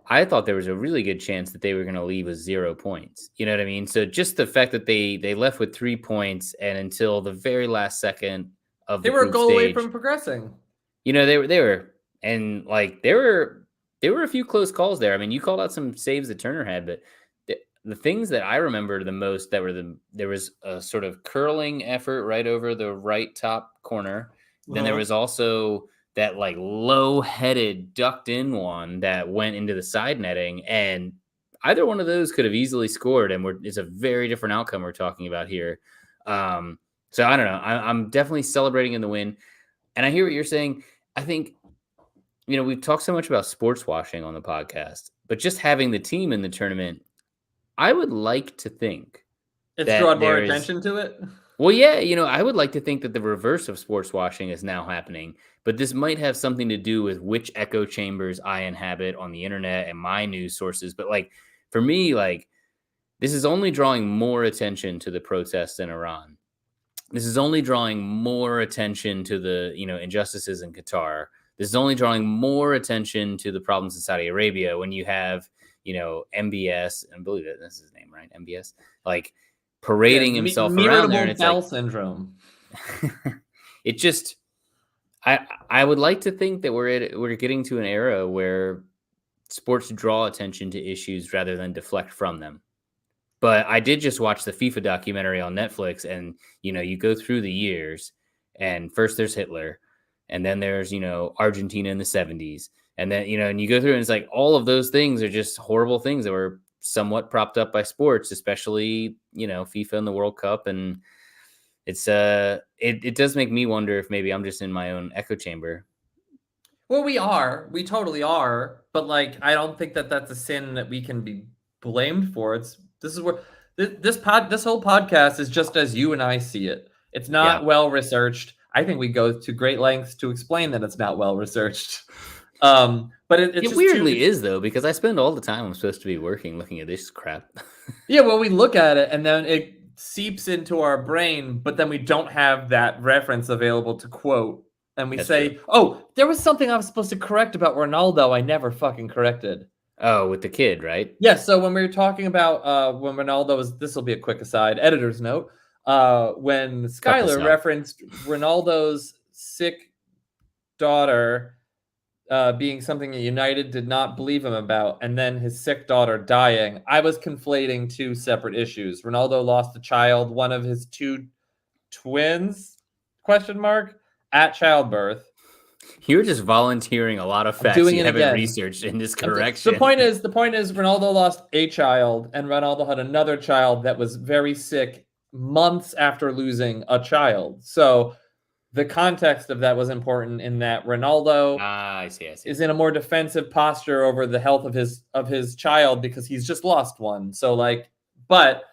I thought there was a really good chance that they were going to leave with 0 points. You know what I mean? So just the fact that they left with 3 points and until the very last second of they were a goal away from progressing. You know, they were And like there were a few close calls there. I mean, you called out some saves that Turner had, but the things that I remember the most that were there was a sort of curling effort right over the right top corner. Then there was also that like low-headed ducked in one that went into the side netting, and either one of those could have easily scored, and it's a very different outcome we're talking about here. So I don't know. I'm definitely celebrating in the win, and I hear what you're saying. I think we've talked so much about sports washing on the podcast, but just having the team in the tournament, I would like to think it's drawn more attention to it. Well, yeah, I would like to think that the reverse of sports washing is now happening, but this might have something to do with which echo chambers I inhabit on the internet and my news sources. But like for me, like this is only drawing more attention to the protests in Iran. This is only drawing more attention to the, injustices in Qatar. This is only drawing more attention to the problems in Saudi Arabia when you have, MBS, I believe that's his name, right? MBS, like parading himself around there. And it's bowel syndrome. It just, I would like to think that we're getting to an era where sports draw attention to issues rather than deflect from them. But I did just watch the FIFA documentary on Netflix, and, you go through the years, and first there's Hitler, and then there's, Argentina in the 70s. And then, and you go through and it's like all of those things are just horrible things that were somewhat propped up by sports, especially, FIFA and the World Cup. And it's it does make me wonder if maybe I'm just in my own echo chamber. Well, we totally are. But like, I don't think that that's a sin that we can be blamed for. This is where this whole podcast is just as you and I see it. It's not well researched. I think we go to great lengths to explain that it's not well researched. But it weirdly is though, because I spend all the time I'm supposed to be working looking at this crap. Yeah, well, we look at it and then it seeps into our brain, but then we don't have that reference available to quote. And we say, true. Oh, there was something I was supposed to correct about Ronaldo I never fucking corrected. Oh, with the kid, right? Yeah, so when we were talking about when Ronaldo was, this will be a quick aside, editor's note, when Schuyler referenced Ronaldo's sick daughter being something that United did not believe him about, and then his sick daughter dying, I was conflating two separate issues. Ronaldo lost a child, one of his two twins, at childbirth. You're just volunteering a lot of facts you haven't researched in this correction. The point is, Ronaldo lost a child, and Ronaldo had another child that was very sick months after losing a child. So the context of that was important in that Ronaldo I see. is in a more defensive posture over the health of his child because he's just lost one. So like, but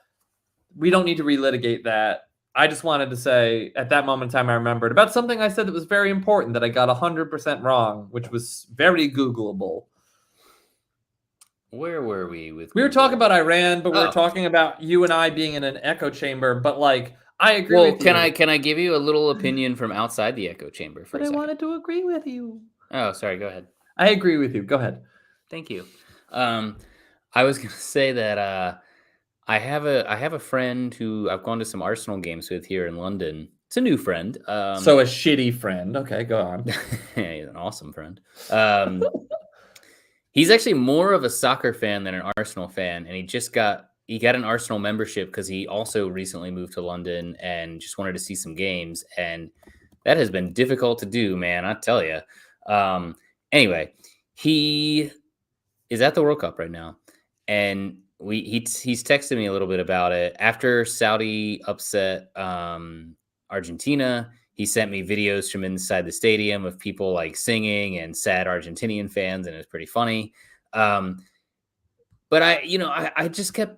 we don't need to relitigate that. I just wanted to say at that moment in time, I remembered about something I said that was very important that I got 100% wrong, which was very Googleable. Where were we with? We were talking about Iran, but we were talking about you and I being in an echo chamber. But like, I agree with you. Well, can I give you a little opinion from outside the echo chamber for a second? I wanted to agree with you. Oh, sorry. Go ahead. I agree with you. Go ahead. Thank you. I was going to say that I have a friend who I've gone to some Arsenal games with here in London. It's a new friend. So a shitty friend. Okay, go on. He's an awesome friend. He's actually more of a soccer fan than an Arsenal fan, and he got an Arsenal membership because he also recently moved to London and just wanted to see some games, and that has been difficult to do, man. I tell you. Anyway, he is at the World Cup right now, and he's texted me a little bit about it. After Saudi upset Argentina, he sent me videos from inside the stadium of people like singing and sad Argentinian fans, and it was pretty funny. But I just kept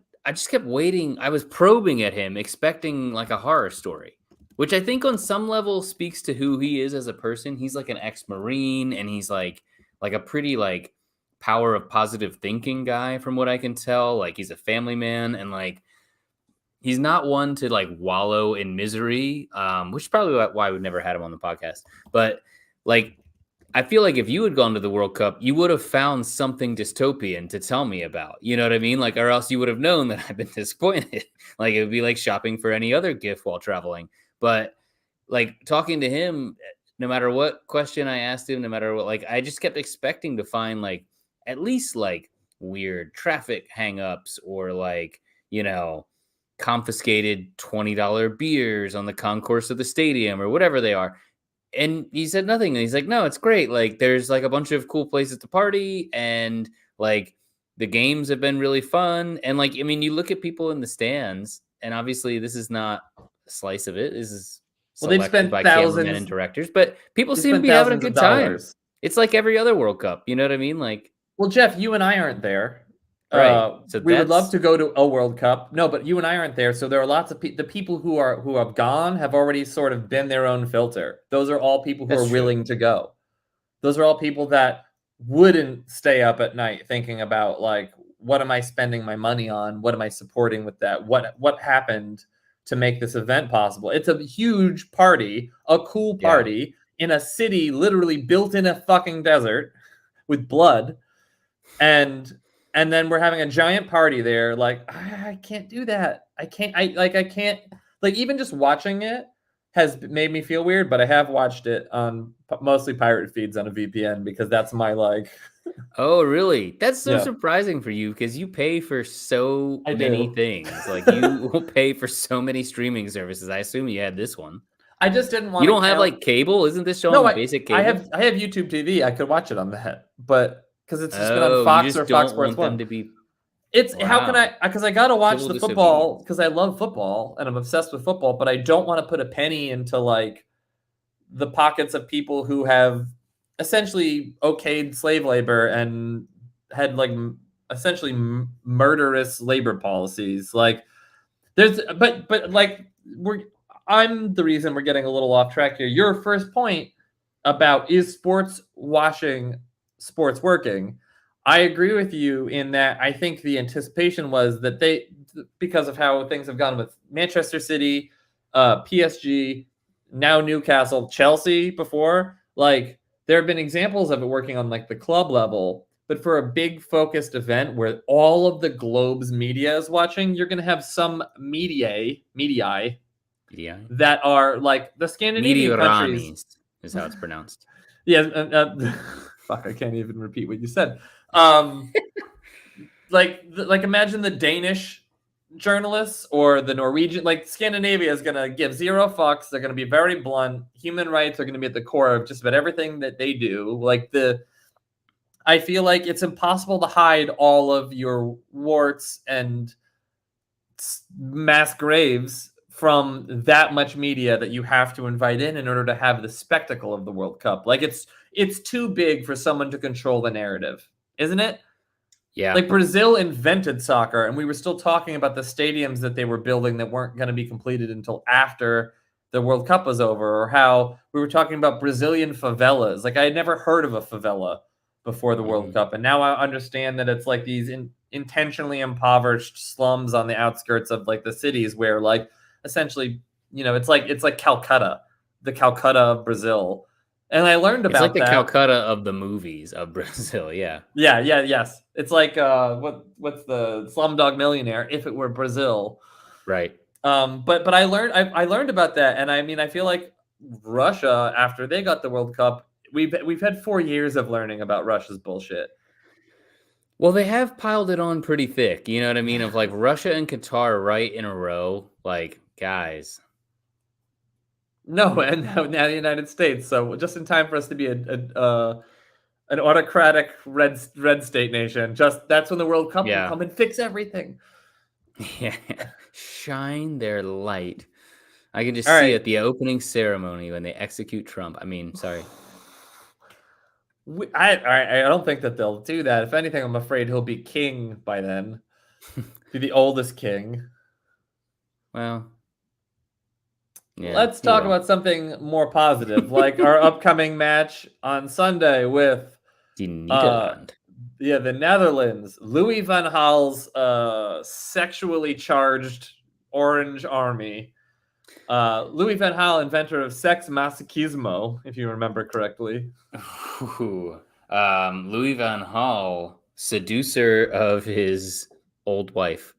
waiting. I was probing at him, expecting like a horror story, which I think on some level speaks to who he is as a person. He's like an ex-Marine, and he's like a pretty like power of positive thinking guy from what I can tell. Like he's a family man, and like he's not one to like wallow in misery, which is probably why we've never had him on the podcast. But like, I feel like if you had gone to the World Cup, you would have found something dystopian to tell me about. You know what I mean? Like, or else you would have known that I've been disappointed. Like it would be like shopping for any other gift while traveling. But like talking to him, no matter what question I asked him, no matter what, like I just kept expecting to find like at least like weird traffic hangups or like, confiscated $20 beers on the concourse of the stadium or whatever they are. And he said nothing. And he's like, no, it's great. Like, there's like a bunch of cool places to party, and like the games have been really fun. And like, I mean, you look at people in the stands, and obviously, this is not a slice of it. This is They've selected spent by cameramen and directors, but people seem to be having a good time. It's like every other World Cup. You know what I mean? Like, well, Jeff, you and I aren't there. right. So we would love to go to a World Cup. No, but you and I aren't there. So there are lots of the people who have gone have already sort of been their own filter. Those are all people who are willing to go. Those are all people that wouldn't stay up at night thinking about like, what am I spending my money on? What am I supporting with that? What happened to make this event possible? It's a huge party, a cool party in a city literally built in a fucking desert with blood. And then we're having a giant party there. Like, I can't do that. I can't, even just watching it has made me feel weird, but I have watched it on mostly pirate feeds on a VPN because that's my like. Oh, really? That's so surprising for you because you pay for so many things. Like you will pay for so many streaming services. I assume you had this one. I just didn't want. You don't have like cable? Isn't this showing basic cable? I have YouTube TV. I could watch it on that, but because it's just been on Fox or Fox Sports 1. It's how can I? Because I gotta watch the football because I love football and I'm obsessed with football, but I don't want to put a penny into like the pockets of people who have essentially okayed slave labor and had like essentially murderous labor policies. Like there's, but like I'm the reason we're getting a little off track here. Your first point about is sports washing sports working. I agree with you in that I think the anticipation was that because of how things have gone with Manchester City, PSG, now Newcastle, Chelsea before, like there have been examples of it working on like the club level, but for a big focused event where all of the globe's media is watching, you're going to have some media that are like the Scandinavian countries. Is how it's pronounced. Yeah. Fuck, I can't even repeat what you said. Like imagine the Danish journalists or the Norwegian, like Scandinavia is going to give zero fucks. They're going to be very blunt. Human rights are going to be at the core of just about everything that they do. Like I feel like it's impossible to hide all of your warts and mass graves from that much media that you have to invite in order to have the spectacle of the World Cup. Like it's too big for someone to control the narrative, isn't it? Yeah. Like Brazil invented soccer and we were still talking about the stadiums that they were building that weren't going to be completed until after the World Cup was over, or how we were talking about Brazilian favelas. Like I had never heard of a favela before the World Cup. And now I understand that it's like these intentionally impoverished slums on the outskirts of like the cities where like essentially, it's like Calcutta, the Calcutta of Brazil. And I learned about it's like the Calcutta of the movies of Brazil. Yeah. Yes. It's like what's the Slumdog Millionaire if it were Brazil. Right. But I learned about that, and I mean I feel like Russia, after they got the World Cup, we've had 4 years of learning about Russia's bullshit. Well, they have piled it on pretty thick. You know what I mean? Of like Russia and Qatar right in a row. Like, guys. No, and now the United States. So just in time for us to be an autocratic red state nation. Just that's when the World Cup will come and fix everything. Yeah, shine their light. I can just see at the opening ceremony when they execute Trump. I mean, sorry. I don't think that they'll do that. If anything, I'm afraid he'll be king by then. Be the oldest king. Well, yeah, let's talk about something more positive, like our upcoming match on Sunday with the Netherlands. The Netherlands. Louis van Gaal's sexually charged Orange Army. Louis van Gaal, inventor of sex masochismo, if you remember correctly. Louis van Gaal, seducer of his old wife.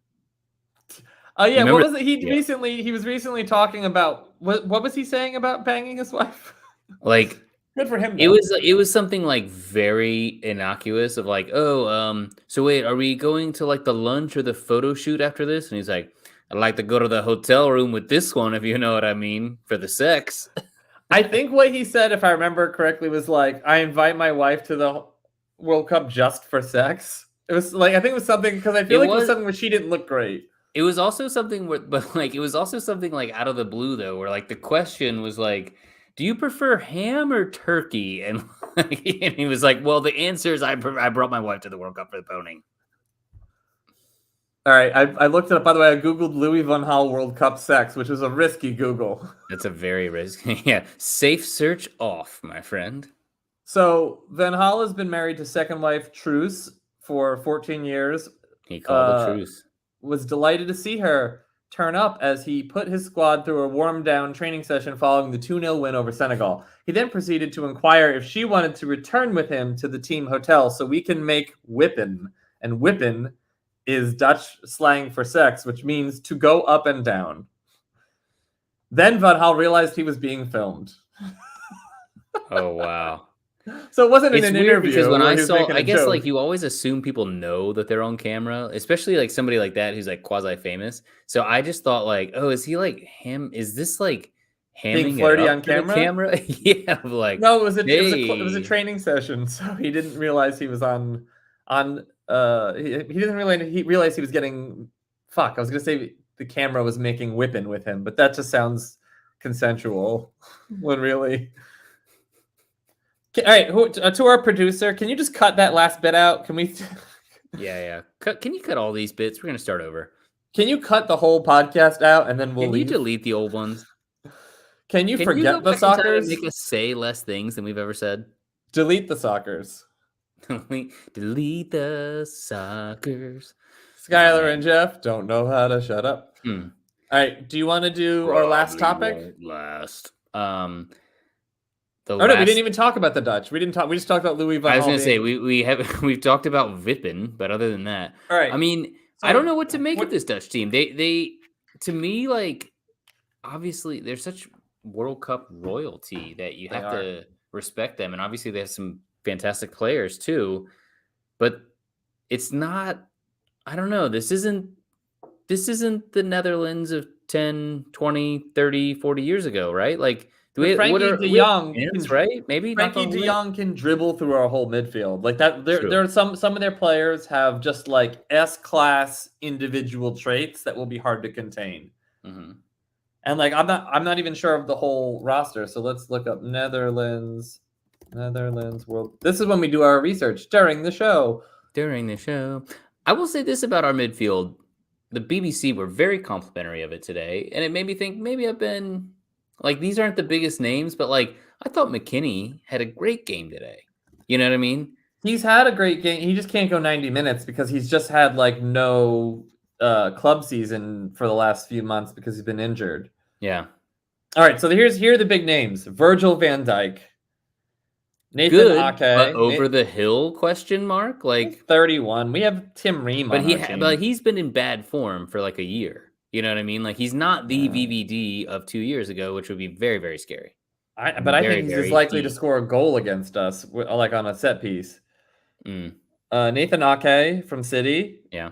Yeah, what was it? He was recently talking about what was he saying about banging his wife? Like, good for him. Though. It was something like very innocuous of like, oh, so wait, are we going to like the lunch or the photo shoot after this? And he's like, I'd like to go to the hotel room with this one, if you know what I mean, for the sex. I think what he said, if I remember correctly, was like, I invite my wife to the World Cup just for sex. It was like, I think it was something, because I feel it was something where she didn't look great. It was also something where, but like, it was also something like out of the blue though, where like the question was like, do you prefer ham or turkey? And, and he was like, well, the answer is I brought my wife to the World Cup for the boning. All right, I looked it up. By the way, I Googled Louis van Gaal World Cup sex, which was a risky Google. That's a very risky, yeah. Safe search off, my friend. So Van Gaal has been married to second wife Truus for 14 years. He called the truce. Was delighted to see her turn up as he put his squad through a warm-down training session following the 2-0 win over Senegal. He then proceeded to inquire if she wanted to return with him to the team hotel so we can make whippin'. And whippin' is Dutch slang for sex, which means to go up and down. Then Van Gaal realized he was being filmed. Oh, wow. So it wasn't in an interview. Because when I saw, I guess like you always assume people know that they're on camera, especially like somebody like that who's like quasi famous. So I just thought like, oh, is he like him? Is this like hamming being flirty it on camera? Yeah, like no, it was a training session, so he didn't realize he was on. He didn't realize he was getting. Fuck, I was gonna say the camera was making whipping with him, but that just sounds consensual when really. All right, to our producer, can you just cut that last bit out? Can we? Yeah. Can you cut all these bits? We're gonna start over. Can you cut the whole podcast out and then we'll leave? Can you delete the old ones? Can you forget the Sockers? Make us say less things than we've ever said. Delete the Sockers. Delete the Sockers. Skylar and Jeff don't know how to shut up. All right, do you want to do our last topic? No, we didn't even talk about the Dutch. We just talked about Louis van Gaal. I was gonna say we've talked about Vippen, but other than that, all right. I mean, I don't know what to make of this Dutch team. They to me, like, obviously they're such World Cup royalty that you have to respect them, and obviously they have some fantastic players too. But it's not. I don't know. This isn't the Netherlands of 10, 20, 30, 40 years ago, right? Like. Frankie de Jong, right? Maybe Frankie de Jong can dribble through our whole midfield like that. There are some of their players have just like S-class individual traits that will be hard to contain. Mm-hmm. And like I'm not even sure of the whole roster. So let's look up Netherlands world. This is when we do our research during the show. I will say this about our midfield: the BBC were very complimentary of it today, and it made me think maybe I've been. Like, these aren't the biggest names, but, like, I thought McKinney had a great game today. You know what I mean? He's had a great game. He just can't go 90 minutes because he's just had, like, no club season for the last few months because he's been injured. Yeah. All right, so here are the big names. Virgil van Dijk. Nathan Ake. But over the hill, question mark? Like 31. We have Tim Ream on our team. But he's been in bad form for, like, a year. You know what I mean? Like, he's not the VVD of 2 years ago, which would be very, very scary. I think he's as likely to score a goal against us, like on a set piece. Nathan Ake from City. Yeah.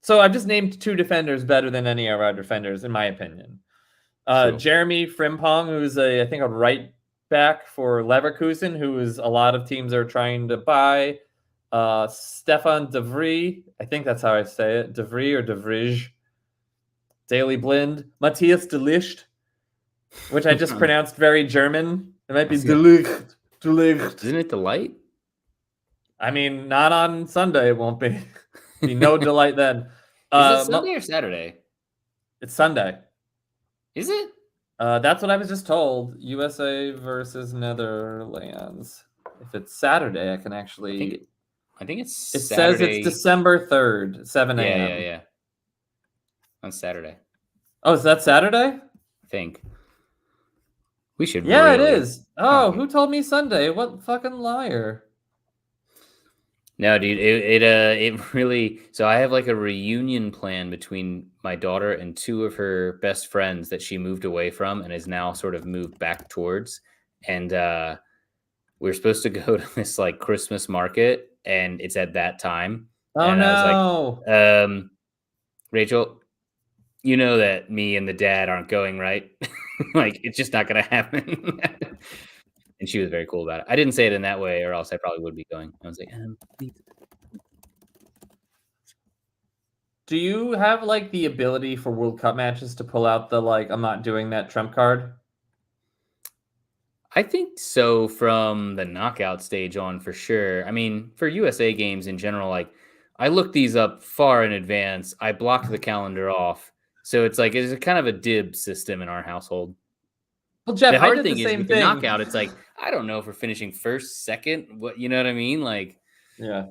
So I've just named two defenders better than any of our defenders, in my opinion. Jeremy Frimpong, who's I think a right back for Leverkusen, who is a lot of teams are trying to buy. Stefan De Vrij, I think that's how I say it. De Vrij or De Vrij. Daily Blind, Matthias de Ligt, which I just pronounced very German. It might be de Ligt. Isn't it delight? I mean, not on Sunday. It won't be. Be no delight then. Is it Sunday or Saturday? It's Sunday. Is it? That's what I was just told. USA versus Netherlands. If it's Saturday, I can actually. I think it's. It says it's December 3rd, 7 a.m. Yeah. On Saturday. Oh, is that Saturday? I think. We should. Yeah, it is. Oh, who told me Sunday? What fucking liar. No, dude, it really. So I have like a reunion plan between my daughter and two of her best friends that she moved away from and is now sort of moved back towards. And we're supposed to go to this like Christmas market, and it's at that time. Oh And I was no. like, Rachel, you know that me and the dad aren't going, right? Like, it's just not gonna happen. And she was very cool about it. I didn't say it in that way, or else I probably would be going. I was like, please. Do you have like the ability for World Cup matches to pull out the like I'm not doing that trump card? I think so from the knockout stage on for sure. I mean, for USA games in general, like I look these up far in advance. I block the calendar off. So it's like it's a kind of a dib system in our household. Well, Jeff, The I hard did thing the is same with the thing. knockout, it's like I don't know if we're finishing first, second, what you know what I mean? Like, yeah.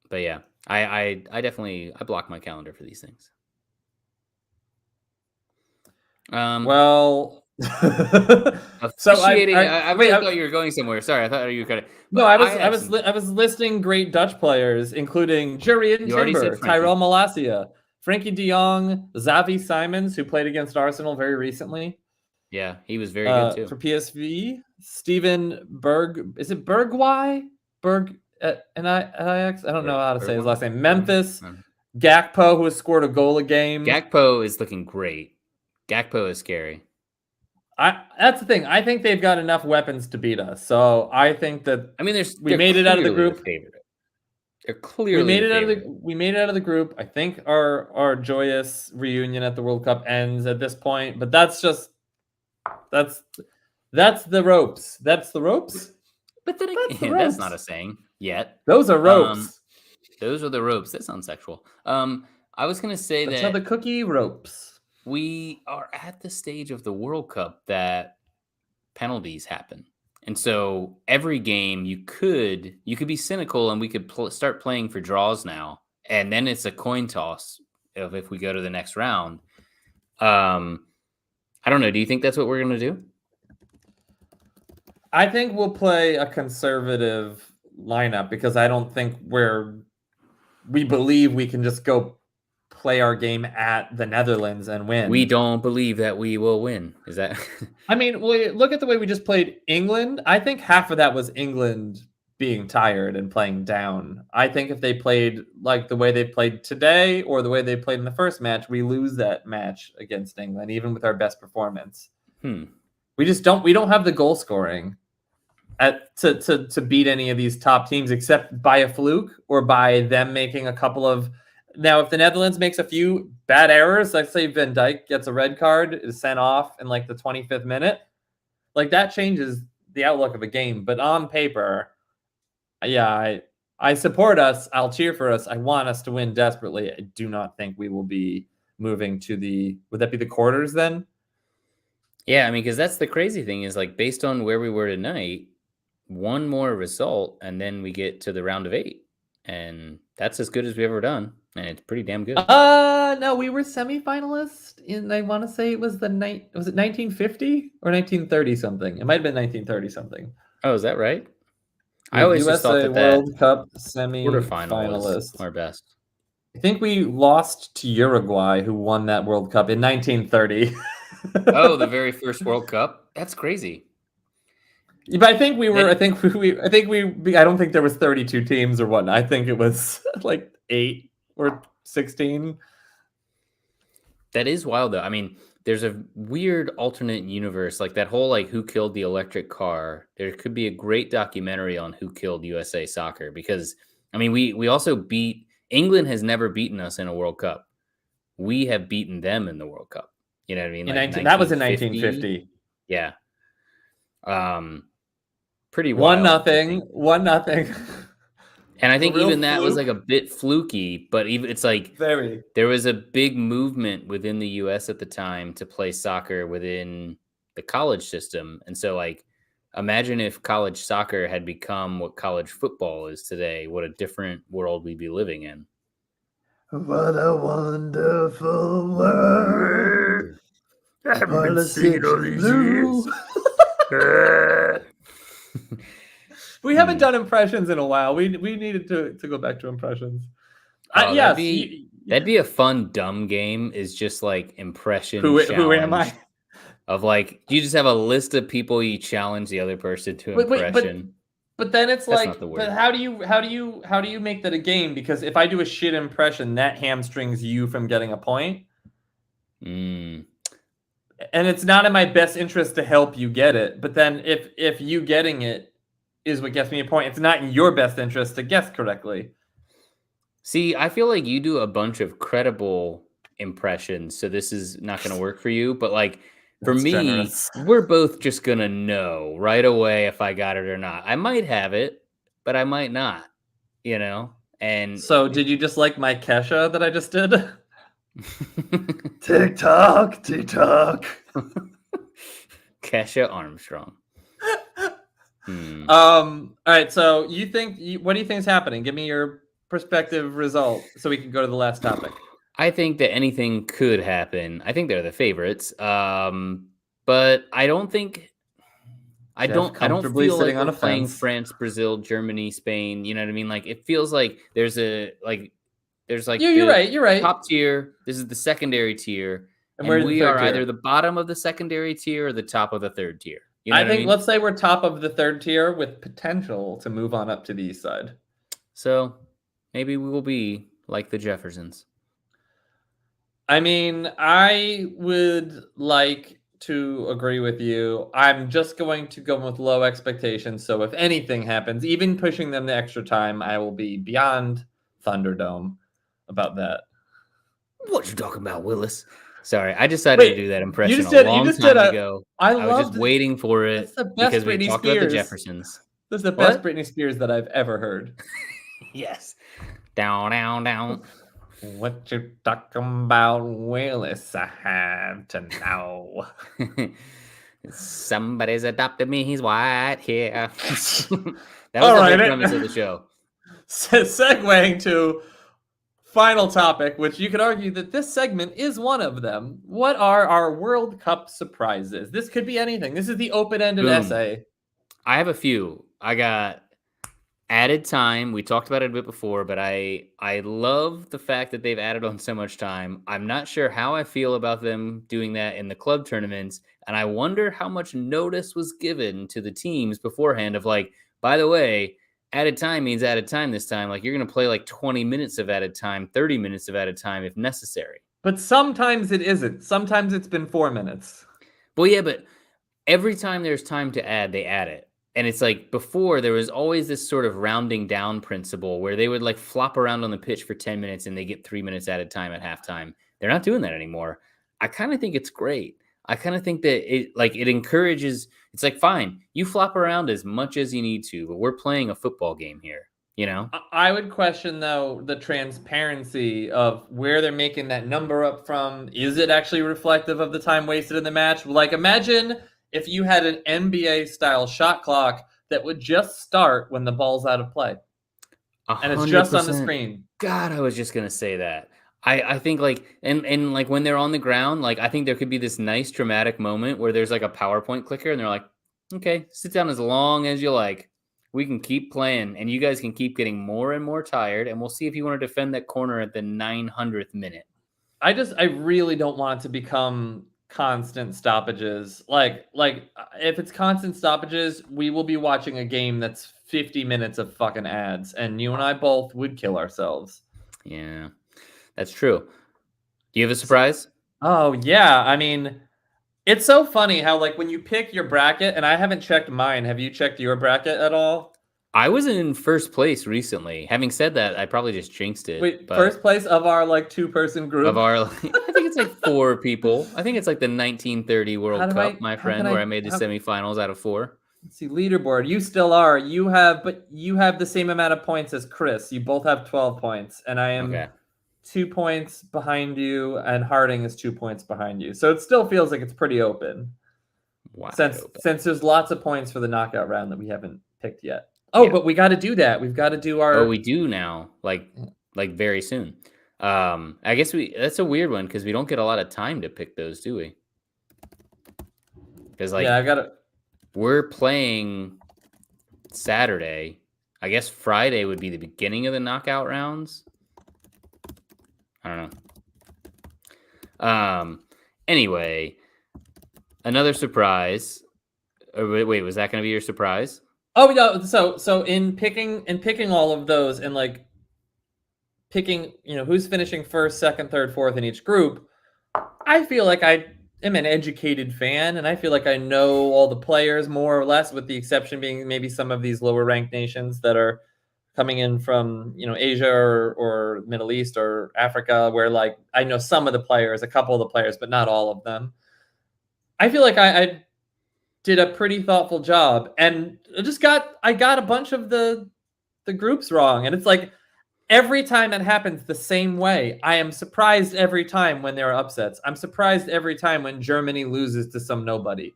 But yeah, I definitely I block my calendar for these things. Well, officiating. I really thought you were going somewhere. Sorry, I thought you were kind of. No, I was listing great Dutch players, including Jurrien Timber, Tyrell Malacia, Frankie De Jong, Xavi Simons, who played against Arsenal very recently. Yeah, he was very good too. For PSV, Steven Berg. Is it Bergwijn? Berg at Ajax? I don't know how to say his last name. Memphis. Gakpo, who has scored a goal a game. Gakpo is looking great. Gakpo is scary. That's the thing. I think they've got enough weapons to beat us. So I think that we made it out of the group. They're clearly we made it out of the group. I think our joyous reunion at the World Cup ends at this point, but that's the ropes. That's the ropes. But then again, that's not a saying yet. Those are ropes. Those are the ropes. That sounds sexual. I was gonna say that's how the cookie ropes. We are at the stage of the World Cup that penalties happen. And so every game you could be cynical and we could start playing for draws now. And then it's a coin toss of if we go to the next round. I don't know. Do you think that's what we're going to do? I think we'll play a conservative lineup because I don't think we believe we can just go play our game at the Netherlands and win. We don't believe that we will win. Is that? I mean, look at the way we just played England. I think half of that was England being tired and playing down. I think if they played like the way they played today or the way they played in the first match, we lose that match against England, even with our best performance. We just don't. We don't have the goal scoring to beat any of these top teams, except by a fluke or by them making a couple of. Now, if the Netherlands makes a few bad errors, like say Van Dijk gets a red card, is sent off in like the 25th minute, like that changes the outlook of a game. But on paper, yeah, I support us. I'll cheer for us. I want us to win desperately. I do not think we will be moving to would that be the quarters then? Yeah, I mean, because that's the crazy thing is like based on where we were tonight, one more result, and then we get to the round of 8. And that's as good as we've ever done. And it's pretty damn good. No, we were semifinalists in, I want to say it was was it 1950 or 1930 something? It might have been 1930 something. Oh, is that right? I always just thought that World Cup semi-finalists are best. I think we lost to Uruguay, who won that World Cup in 1930. Oh, the very first World Cup? That's crazy. But I think we were. I don't think there was 32 teams or whatnot. I think it was like 8 or 16. That is wild, though. I mean, there's a weird alternate universe, like that whole like who killed the electric car. There could be a great documentary on who killed USA Soccer because I mean, we also beat England has never beaten us in a World Cup. We have beaten them in the World Cup. You know what I mean? Like that was in 1950. Yeah. Pretty wild. 1-0. And I think even that was like a bit fluky, but even it's like there was a big movement within the US at the time to play soccer within the college system. And so like imagine if college soccer had become what college football is today, what a different world we'd be living in. What a wonderful world. I haven't been seen all these years. We haven't done impressions in a while. We needed to go back to impressions. Yes, that'd be a fun dumb game. Is just like impression challenge. Who am I? Of like, you just have a list of people you challenge the other person to impression. But then it's That's like, not the word. but how do you make that a game? Because if I do a shit impression, that hamstrings you from getting a point. And it's not in my best interest to help you get it. But then if you getting it is what gets me a point, it's not in your best interest to guess correctly. See, I feel like you do a bunch of credible impressions, so this is not going to work for you. But like for me, generous. We're both just going to know right away if I got it or not. I might have it, but I might not, you know? And so did you just like my Kesha that I just did? TikTok. Kesha Armstrong. All right. So what do you think is happening? Give me your perspective result so we can go to the last topic. I think that anything could happen. I think they're the favorites. But I don't think I don't feel like we're playing France, Brazil, Germany, Spain. You know what I mean? Like it feels like there's like you're right. Top tier. This is the secondary tier, and we are either the bottom of the secondary tier or the top of the third tier. You know I think let's say we're top of the third tier with potential to move on up to the east side. So maybe we will be like the Jeffersons. I mean, I would like to agree with you. I'm just going to go with low expectations. So if anything happens, even pushing them the extra time, I will be beyond Thunderdome about that. What you talking about, Willis? Sorry, I decided to do that impression a long time ago. I was just waiting for it because we talked about the Jeffersons. This is the best Britney Spears that I've ever heard. Yes. Down. What you talking about, Willis? I have to know. Somebody's adopted me. He's white here. That was the whole premise of the show. Segueing to final topic, which you could argue that this segment is one of them. What are our World Cup surprises? This could be anything. This is the open-ended essay. I have a few. I got added time. We talked about it a bit before, but I love the fact that they've added on so much time. I'm not sure how I feel about them doing that in the club tournaments, and I wonder how much notice was given to the teams beforehand of like, by the way, added time means added time this time. Like you're going to play like 20 minutes of added time, 30 minutes of added time if necessary. But sometimes it isn't. Sometimes it's been 4 minutes. Well, yeah, but every time there's time to add, they add it. And it's like before there was always this sort of rounding down principle where they would like flop around on the pitch for 10 minutes and they get 3 minutes added time at halftime. They're not doing that anymore. I kind of think it's great. I kind of think that it encourages. It's like, fine, you flop around as much as you need to, but we're playing a football game here, you know? I would question, though, the transparency of where they're making that number up from. Is it actually reflective of the time wasted in the match? Like, imagine if you had an NBA-style shot clock that would just start when the ball's out of play. 100%. And it's just on the screen. God, I was just going to say that. I think like and like when they're on the ground, like I think there could be this nice dramatic moment where there's like a PowerPoint clicker and they're like, okay, sit down as long as you like. We can keep playing and you guys can keep getting more and more tired and we'll see if you want to defend that corner at the 900th minute. I really don't want it to become constant stoppages. Like if it's constant stoppages, we will be watching a game that's 50 minutes of fucking ads and you and I both would kill ourselves. Yeah. That's true. Do you have a surprise? Oh, yeah. I mean, it's so funny how, like, when you pick your bracket, and I haven't checked mine. Have you checked your bracket at all? I was in first place recently. Having said that, I probably just jinxed it. Wait, first place of our, like, 2-person group? Of our, I think it's like 4 people. I think it's like the 1930 World Cup, my friend, where I made the semifinals out of 4. Let's see, leaderboard. You still are. You have the same amount of points as Chris. You both have 12 points, and I am... Okay. 2 points behind you, and Harding is 2 points behind you. So it still feels like it's pretty open. Wow. Since there's lots of points for the knockout round that we haven't picked yet. Oh, yeah. But we got to do that. We've got to do our... Oh, we do now. Like very soon. I guess that's a weird one because we don't get a lot of time to pick those, do we? Because like... Yeah, I got to... We're playing Saturday. I guess Friday would be the beginning of the knockout rounds. I don't know. Anyway, another surprise. Wait, was that going to be your surprise? Oh no! So in picking all of those and like picking, who's finishing first, second, third, fourth in each group, I feel like I am an educated fan, and I feel like I know all the players more or less, with the exception being maybe some of these lower ranked nations that are coming in from Asia or Middle East or Africa, where like I know some of the players, a couple of the players, but not all of them. I feel like I did a pretty thoughtful job, and I got a bunch of the groups wrong, and it's like every time that happens the same way. I am surprised every time when there are upsets. I'm surprised every time when Germany loses to some nobody.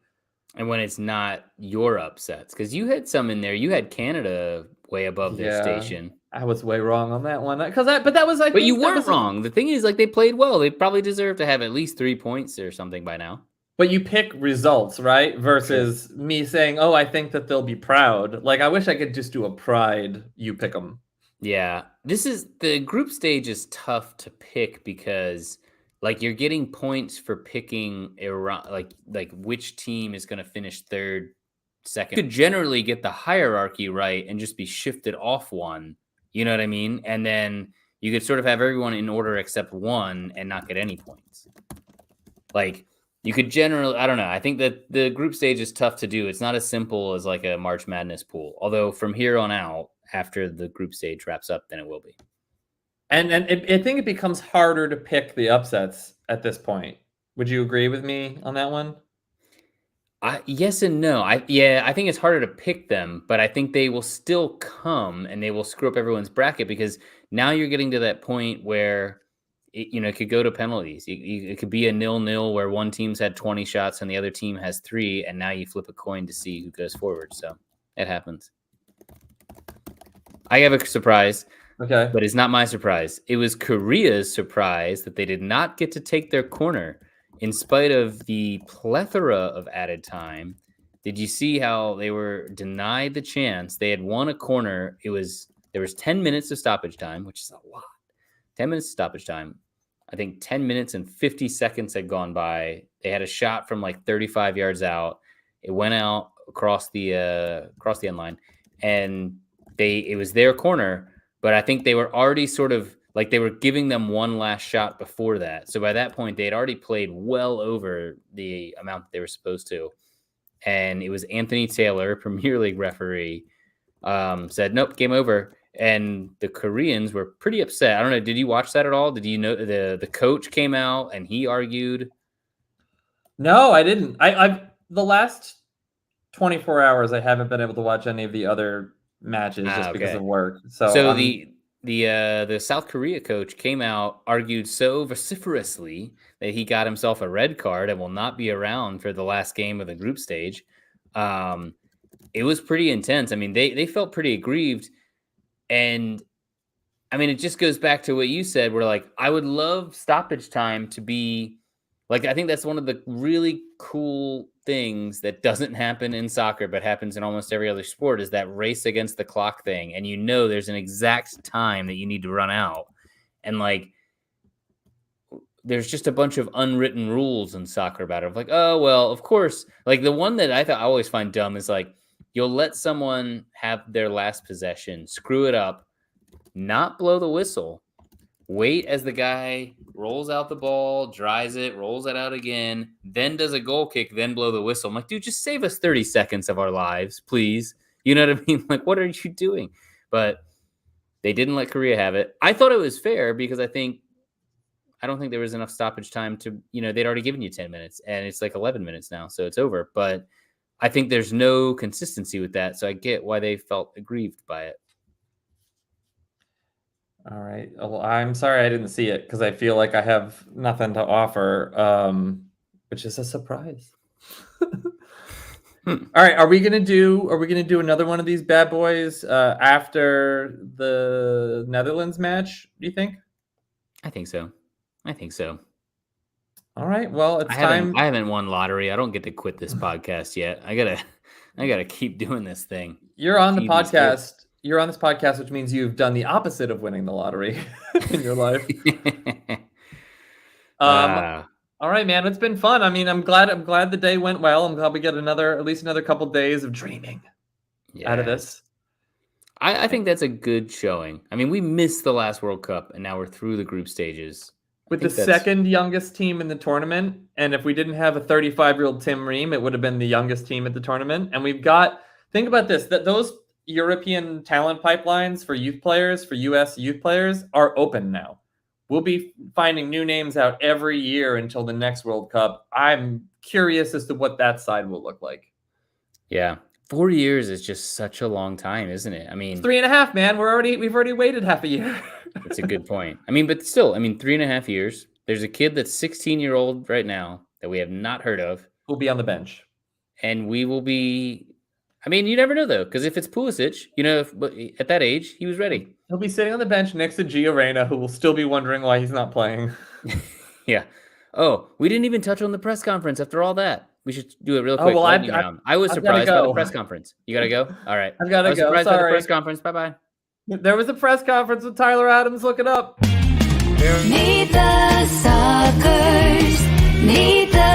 And when it's not your upsets, because you had some in there. You had Canada way above their station. I was way wrong on that one. But you weren't wrong. The thing is, like, they played well. They probably deserve to have at least 3 points or something by now. But you pick results, right? Versus me saying, oh, I think that they'll be proud. Like, I wish I could just do a pride, you pick them. Yeah. The group stage is tough to pick because, like, you're getting points for picking like which team is going to finish third, second. You could generally get the hierarchy right and just be shifted off one. You know what I mean? And then you could sort of have everyone in order except one and not get any points. Like, you could generally, I don't know. I think that the group stage is tough to do. It's not as simple as like a March Madness pool. Although from here on out, after the group stage wraps up, then it will be. And I think it becomes harder to pick the upsets at this point. Would you agree with me on that one? Yes and no. I think it's harder to pick them, but I think they will still come and they will screw up everyone's bracket, because now you're getting to that point where it could go to penalties. It could be a 0-0 where one team's had 20 shots and the other team has 3, and now you flip a coin to see who goes forward. So it happens. I have a surprise. Okay. But it's not my surprise. It was Korea's surprise that they did not get to take their corner in spite of the plethora of added time. Did you see how they were denied the chance? They had won a corner. There was 10 minutes of stoppage time, which is a lot. 10 minutes of stoppage time. I think 10 minutes and 50 seconds had gone by. They had a shot from like 35 yards out. It went out across the end line, and it was their corner. But I think they were already sort of like they were giving them one last shot before that. So by that point, they had already played well over the amount that they were supposed to. And it was Anthony Taylor, Premier League referee, said, nope, game over. And the Koreans were pretty upset. I don't know. Did you watch that at all? Did you know the coach came out and he argued? No, I didn't. I've the last 24 hours, I haven't been able to watch any of the other matches just because of work. So the South Korea coach came out, argued so vociferously that he got himself a red card and will not be around for the last game of the group stage. It was pretty intense. I mean, they felt pretty aggrieved. And I mean, it just goes back to what you said, where like, I would love stoppage time to be like, I think that's one of the really cool things that doesn't happen in soccer, but happens in almost every other sport, is that race against the clock thing. And there's an exact time that you need to run out. And like, there's just a bunch of unwritten rules in soccer about it. Like, oh, well, of course, like the one that I always find dumb is like, you'll let someone have their last possession, screw it up, not blow the whistle, wait as the guy rolls out the ball, dries it, rolls it out again, then does a goal kick, then blow the whistle. I'm like, dude, just save us 30 seconds of our lives, please. You know what I mean? Like, what are you doing? But they didn't let Korea have it. I thought it was fair because I don't think there was enough stoppage time to, they'd already given you 10 minutes and it's like 11 minutes now, so it's over. But I think there's no consistency with that, so I get why they felt aggrieved by it. All right. Well, I'm sorry I didn't see it because I feel like I have nothing to offer, which is a surprise. All right. Are we gonna do another one of these bad boys after the Netherlands match? Do you think? I think so. All right. Well, it's time. I haven't won lottery. I don't get to quit this podcast yet. I I got to keep doing this thing. You're on the podcast. You're on this podcast, which means you've done the opposite of winning the lottery in your life. All right, man. It's been fun. I mean, I'm glad the day went well. I'm glad we get at least another couple days of dreaming out of this. I think that's a good showing. I mean, we missed the last World Cup, and now we're through the group stages. With the second youngest team in the tournament, and if we didn't have a 35-year-old Tim Ream, it would have been the youngest team at the tournament. And we've got, think about this, that those European talent pipelines for youth players, for U.S. youth players, are open now. We'll be finding new names out every year until the next World Cup. I'm curious as to what that side will look like. Yeah. 4 years is just such a long time, isn't it? I mean, 3.5, man. We've already waited half a year. That's a good point. I mean, but still, 3.5 years. There's a kid that's 16-year-old right now that we have not heard of. Who'll be on the bench. And we will be, I mean, you never know, though, because if it's Pulisic, at that age, he was ready. He'll be sitting on the bench next to Gio Reyna, who will still be wondering why he's not playing. Yeah. Oh, we didn't even touch on the press conference after all that. We should do it real quick. Oh, well, I was surprised by the press conference. You got to go? All right. I've got to go. Surprised Sorry. by the press conference. Bye-bye. There was a press conference with Tyler Adams. Look it up. Meet the suckers. Meet the